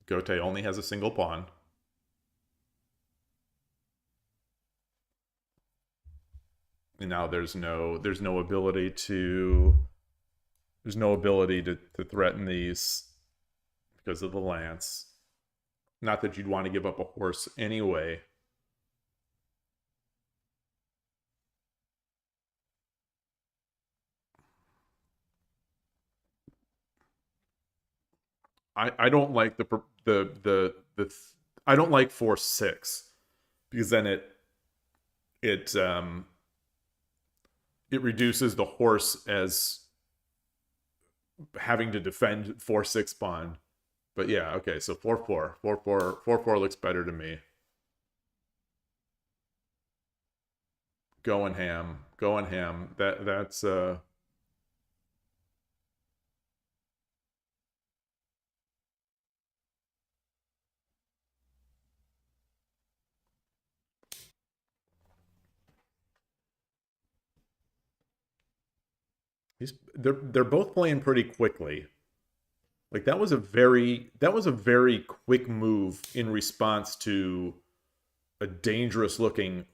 Gote only has a single pawn. And now there's no ability to threaten these because of the lance. Not that you'd want to give up a horse anyway. I don't like the I don't like 4-6 because then it reduces the horse as having to defend 4-6 pawn. But yeah, okay, so 4-4. 4-4 looks better to me. Going ham. Going ham. That's they're both playing pretty quickly. Like that was a very quick move in response to a dangerous looking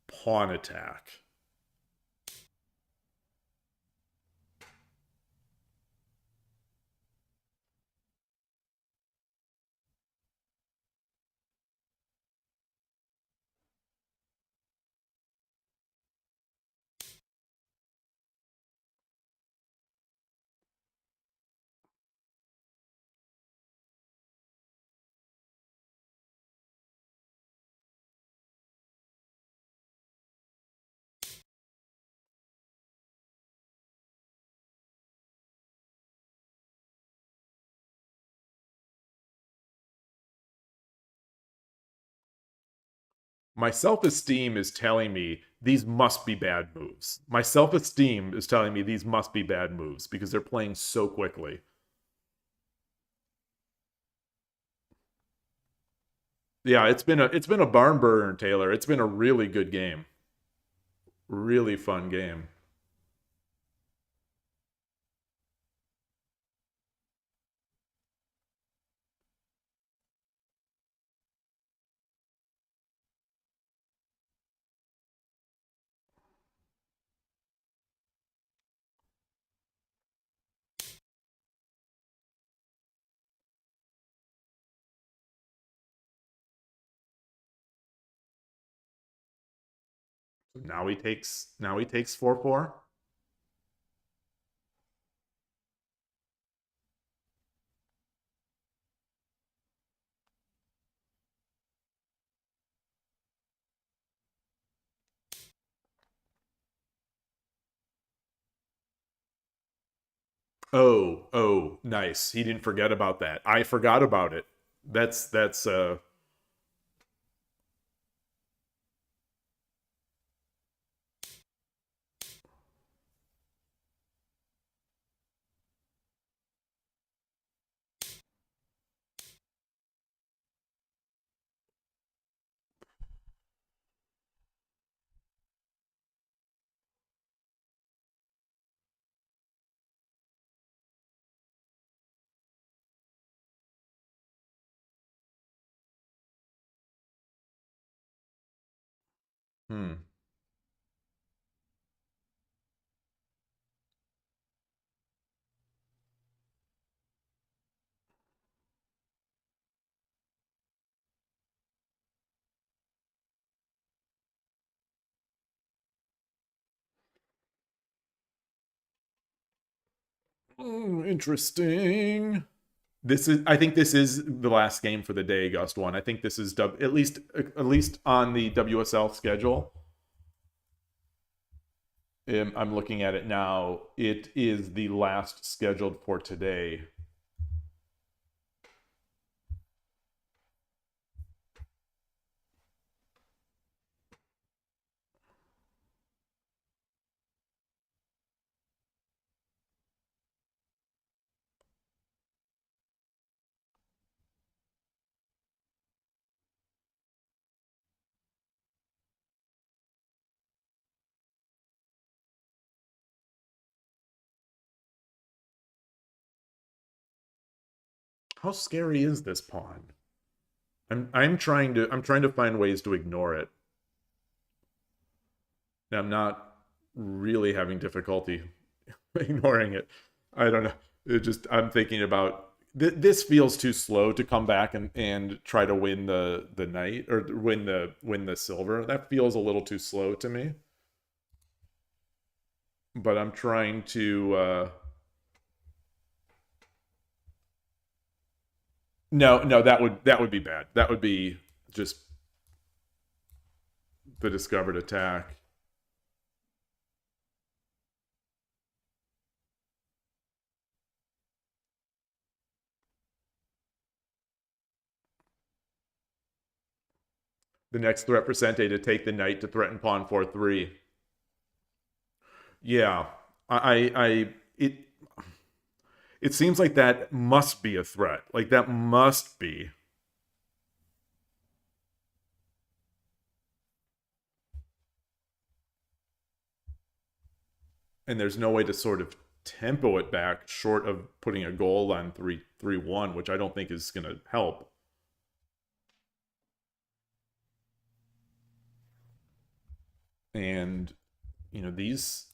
pawn attack. My self-esteem is telling me these must be bad moves. My self-esteem is telling me these must be bad moves because they're playing so quickly. Yeah, it's been a barn burner, Taylor. It's been a really good game. Really fun game. Now he takes 4-4. Oh, nice. He didn't forget about that. I forgot about it. That's hmm. Interesting. I think this is the last game for the day, Gust One. I think this is at least on the WSL schedule. I'm looking at it now. It is the last scheduled for today. How scary is this pawn? I'm trying to find ways to ignore it. And I'm not really having difficulty ignoring it. I don't know. I'm thinking about this feels too slow to come back and try to win the knight or win the silver. That feels a little too slow to me. But I'm trying to no, that would be bad. That would be just the discovered attack. The next threat for Sente to take the knight to threaten pawn 4-3. Yeah, it it seems like that must be a threat. Like that must be. And there's no way to sort of tempo it back short of putting a goal on 3-1, which I don't think is going to help. And you know, these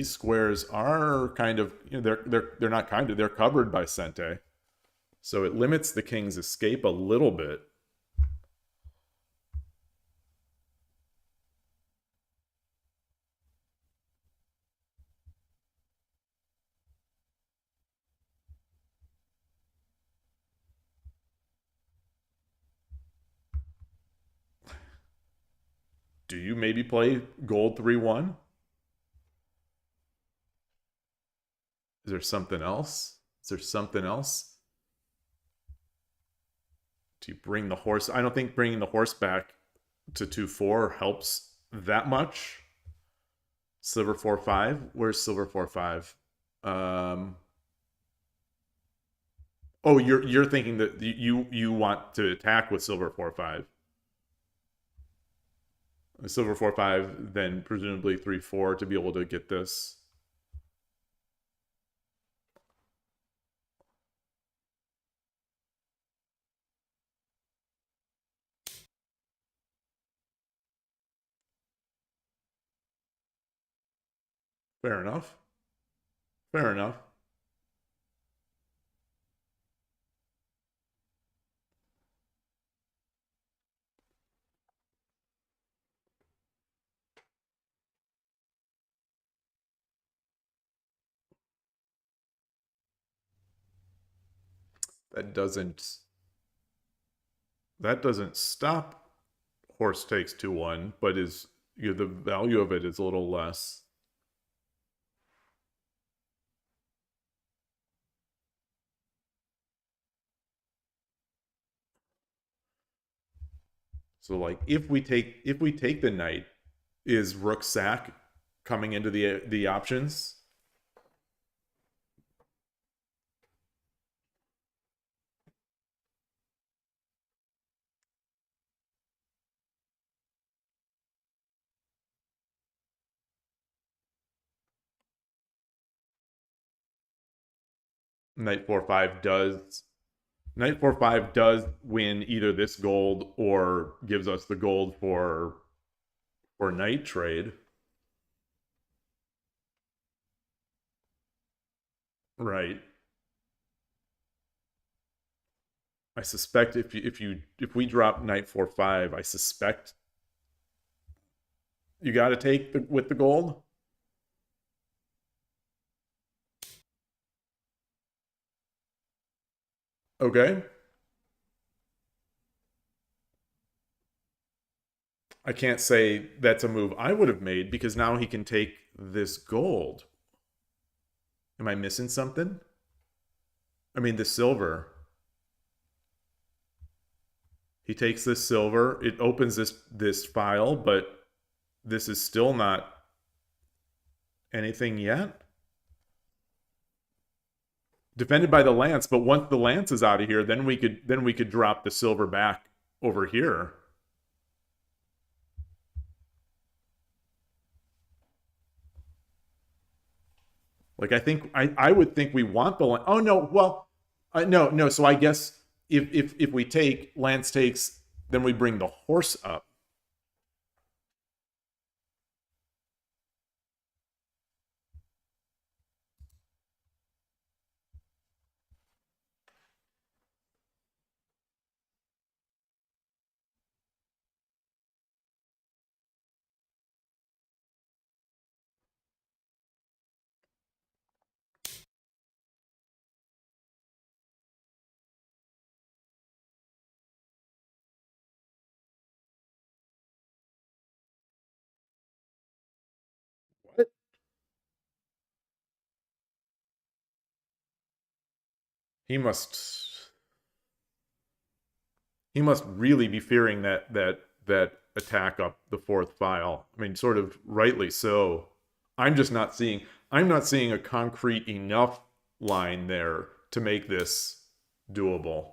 squares are kind of, you know, they're not kind of, they're covered by Sente. So it limits the king's escape a little bit. Do you maybe play gold 3-1? Is there something else? Is there something else? Do you bring the horse? I don't think bringing the horse back to 2-4 helps that much. Silver 4-5. Where's silver 4-5? Oh, you're thinking that you want to attack with silver 4-5. Silver 4-5, then presumably 3-4 to be able to get this. Fair enough. Fair enough. That doesn't stop horse takes 2-1, but is, you know, the value of it is a little less. So like if we take the knight, is rook sack coming into the options? Knight 4-5 does Knight 4-5 does win either this gold or gives us the gold for knight trade. Right. I suspect if we drop knight 4-5, I suspect you got to take with the gold. Okay. I can't say that's a move I would have made because now he can take this gold. Am I missing something? I mean, the silver. He takes this silver. It opens this file, but this is still not anything yet. Defended by the lance, but once the lance is out of here, then we could drop the silver back over here. Like I would think we want the lance. Oh no, well, no. So I guess if we take lance takes, then we bring the horse up. What? He must really be fearing that attack up the fourth file. I mean, sort of rightly so. I'm just not seeing, I'm not seeing a concrete enough line there to make this doable.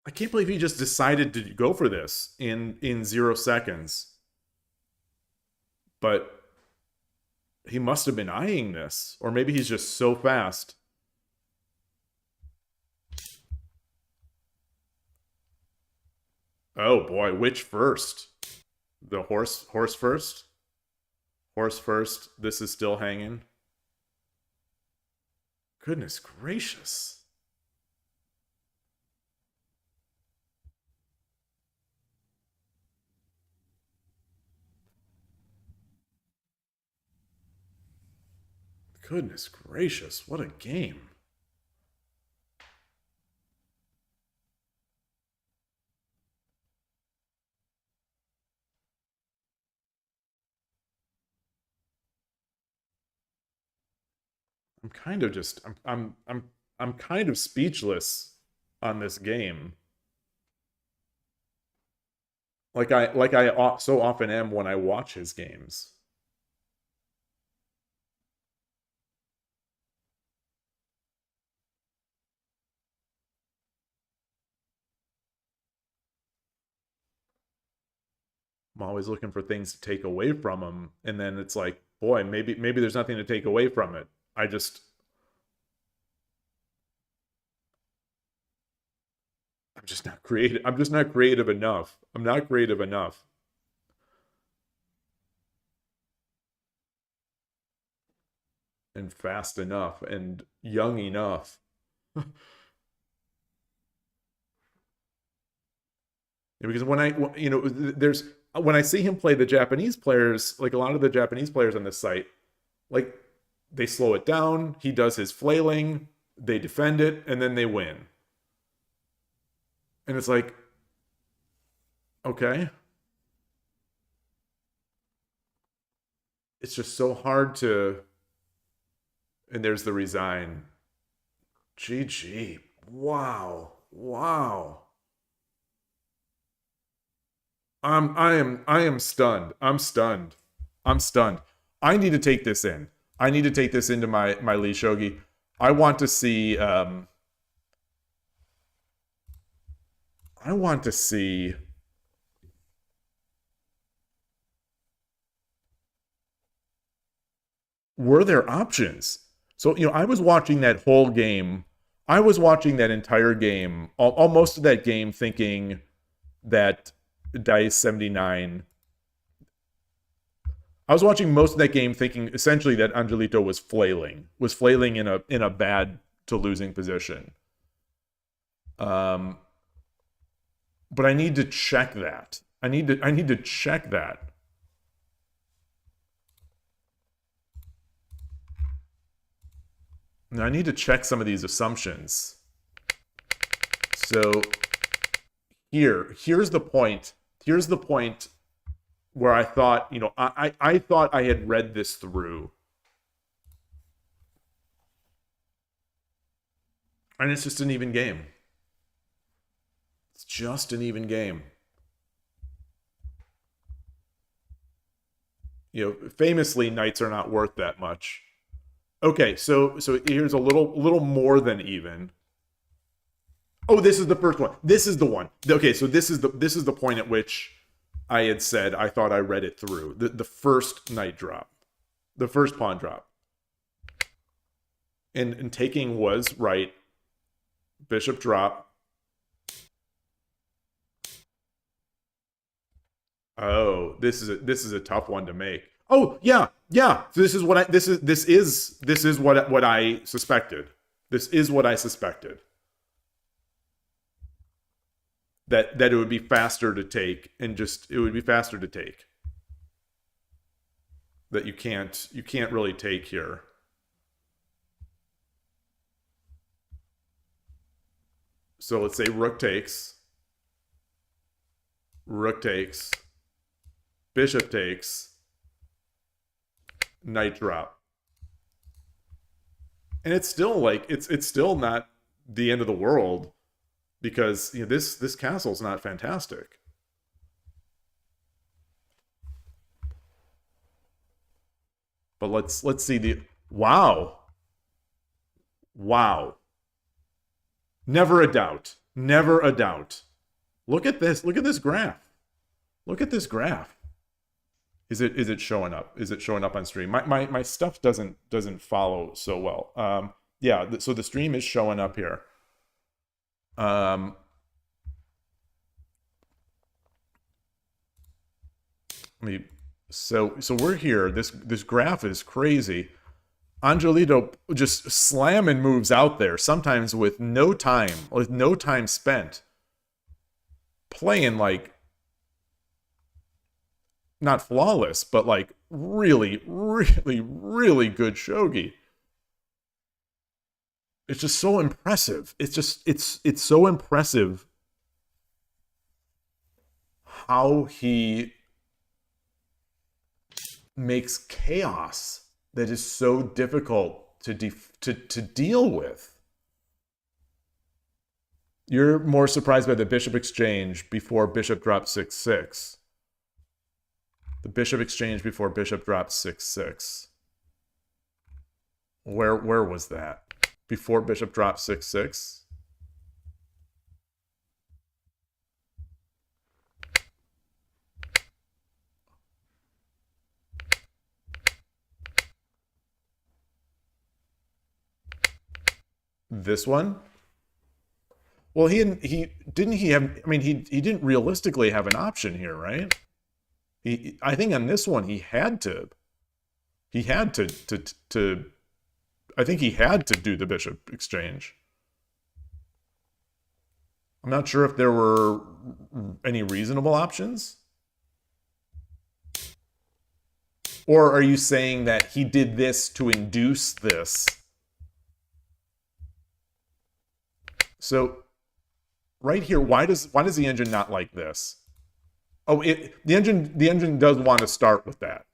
I can't believe he just decided to go for this in 0 seconds. But he must have been eyeing this, or maybe he's just so fast. Oh boy, which first? The horse first? Horse first. This is still hanging. Goodness gracious. Goodness gracious, what a game. I'm kind of just I'm kind of speechless on this game. Like I so often am when I watch his games. I'm always looking for things to take away from him, and then it's like, boy, maybe there's nothing to take away from it. I'm just not creative. I'm just not creative enough. I'm not creative enough. And fast enough and young enough. Because when I, there's, when I see him play the Japanese players, like a lot of the Japanese players on this site, like they slow it down, he does his flailing, they defend it, and then they win. And it's like, okay. It's just so hard to, and there's the resign. GG. Wow. Wow. I am stunned. I'm stunned. I'm stunned. I need to take this in. I need to take this into my Lee Shogi. I want to see were there options? So, I was watching that whole game. I was watching that entire game, almost of that game, thinking that Dice 79. I was watching most of that game thinking essentially that Angelito was flailing in a bad to losing position. But I need to check that. I need to check that. Now I need to check some of these assumptions. So here's the point. Here's the point where I thought, I thought I had read this through. And it's just an even game. It's just an even game. Famously, knights are not worth that much. Okay, so here's a little more than even. Oh, this is the first one. This is the one. Okay, so this is the point at which I had said I thought I read it through. The first knight drop. The first pawn drop. And taking was right. Bishop drop. Oh, this is a tough one to make. Oh, yeah. So this is what I suspected. This is what I suspected. that it would be faster to take, and just it would be faster to take. That you can't really take here. So let's say rook takes, bishop takes, knight drop. And it's still like it's still not the end of the world, because you know, this castle's not fantastic. But let's see the wow. Never a doubt. Never a doubt. Look at this. Look at this graph. Look at this graph. Is it showing up? Is it showing up on stream? My stuff doesn't follow so well. Yeah, so the stream is showing up here. So we're here. This graph is crazy. Angelito just slamming moves out there, sometimes with no time spent. Playing like not flawless, but like really, really, really good shogi. It's just so impressive. It's so impressive how he makes chaos that is so difficult to deal with. You're more surprised by the bishop exchange before bishop dropped 6-6. The bishop exchange before bishop dropped 6-6. Where was that? Before bishop dropped 6-6? This one? Well, he didn't realistically have an option here, right? I think on this one he had to I think he had to do the bishop exchange. I'm not sure if there were any reasonable options. Or are you saying that he did this to induce this? So right here, why does the engine not like this? Oh, the engine does want to start with that.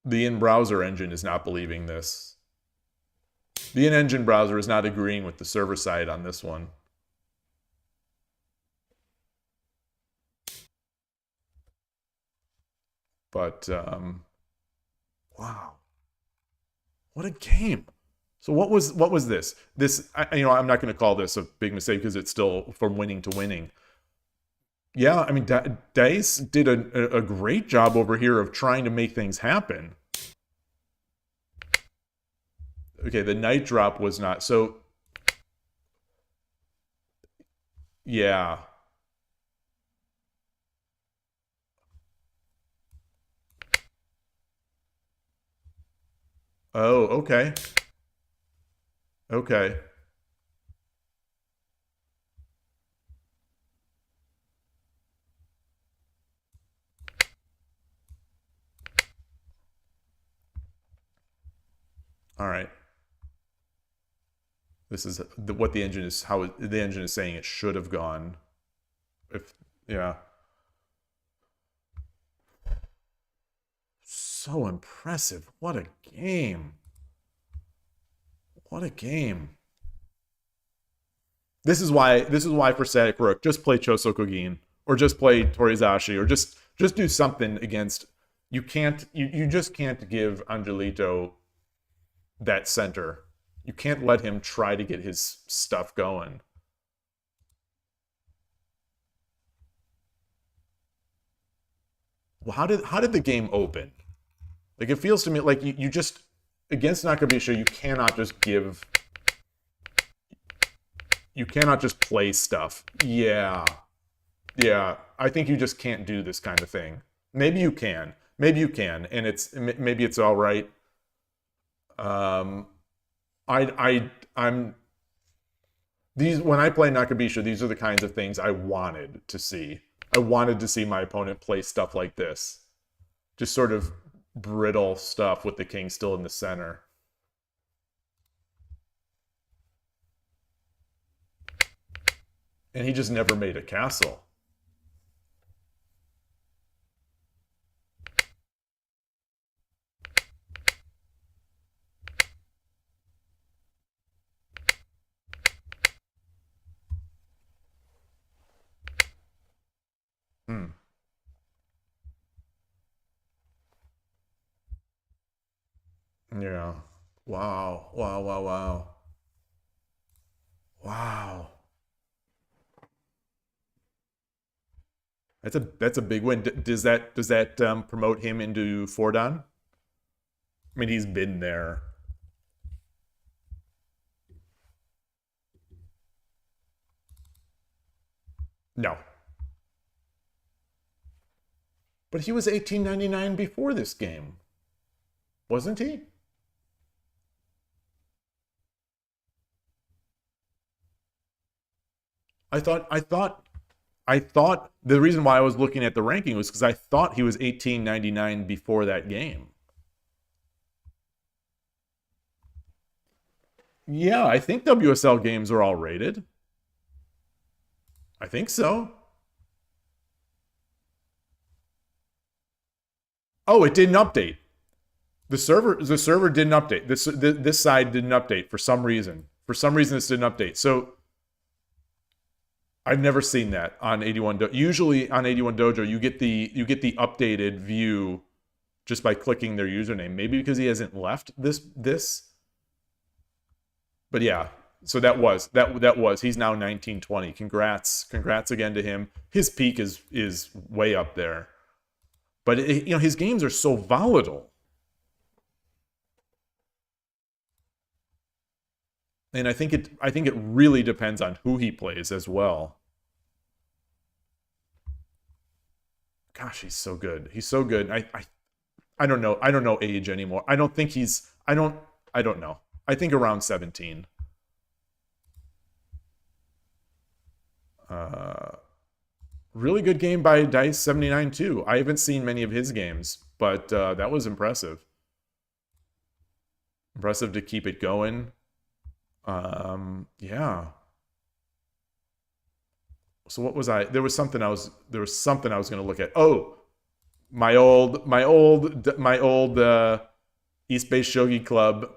The in-browser engine is not believing this. The in-engine browser is not agreeing with the server side on this one. But, wow. What a game. So what was this? I'm not going to call this a big mistake because it's still from winning to winning. Yeah, I mean, Dice did a great job over here of trying to make things happen. Okay, the knight drop was not, so... Yeah. Oh, okay. Okay. All right. This is what the engine is, how the engine is saying it should have gone. Yeah. So impressive. What a game. What a game. This is why for static rook, just play Chosokugin, or just play Torizashi, or just do something against. You just can't give Angelito that center. You can't let him try to get his stuff going. Well, how did the game open? Like, it feels to me like you just, against Nakabisha, you cannot just give... You cannot just play stuff. Yeah. Yeah. I think you just can't do this kind of thing. Maybe you can. Maybe you can. And maybe it's all right. I'm these when I play Nakabisha, these are the kinds of things I wanted to see. I wanted to see my opponent play stuff like this. Just sort of brittle stuff with the king still in the center. And he just never made a castle. Yeah. Wow. Wow, wow, wow. Wow. That's a big win. Does that promote him into Fordon? I mean, he's been there. No. But he was 1899 before this game. Wasn't he? I thought the reason why I was looking at the ranking was because I thought he was 1899 before that game. Yeah, I think WSL games are all rated. I think so. Oh, it didn't update. The server didn't update. This side didn't update for some reason. For some reason, this didn't update. So I've never seen that on 81 Dojo. Usually on 81 Dojo, you get the updated view just by clicking their username. Maybe because he hasn't left this. But yeah, so that was he's now 1920. Congrats again to him. His peak is way up there. But his games are so volatile. And I think it really depends on who he plays as well. Gosh, he's so good. He's so good. I don't know. I don't know age anymore. I don't think he's I don't know. I think around 17. Really good game by Dice79 too. I haven't seen many of his games, but that was impressive. Impressive to keep it going. Yeah. So what was I? There was something I was going to look at. Oh, my old East Bay Shogi Club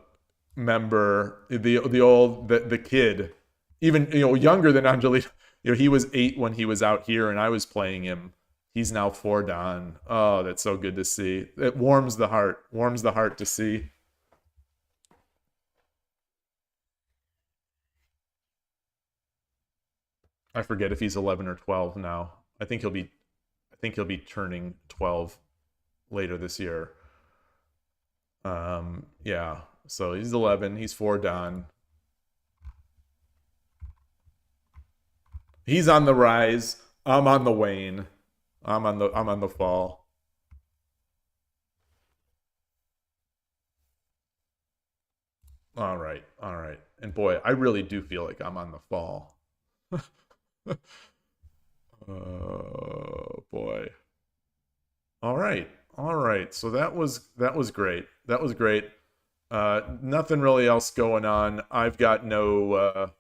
member, the kid, even younger than Angelito. He was 8 when he was out here, and I was playing him. He's now 4 Dan. Oh, that's so good to see. It warms the heart. Warms the heart to see. I forget if he's 11 or 12 now. I think he'll be turning 12 later this year. Yeah. So he's 11. He's 4 Dan. He's on the rise. I'm on the wane. I'm on the fall. All right. And boy, I really do feel like I'm on the fall. Oh boy. All right. So that was great. Nothing really else going on. I've got no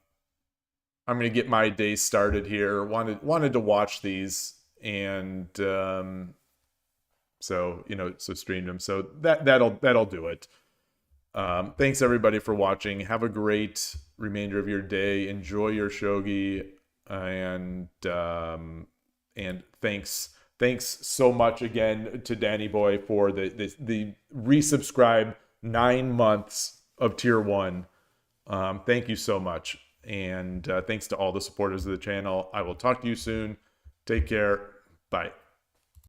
I'm gonna get my day started here. Wanted to watch these, and so streamed them. So that'll do it. Thanks everybody for watching. Have a great remainder of your day. Enjoy your shogi, and thanks so much again to Danny Boy for the resubscribe 9 months of tier 1. Thank you so much. And thanks to all the supporters of the channel. I will talk to you soon. Take care. Bye.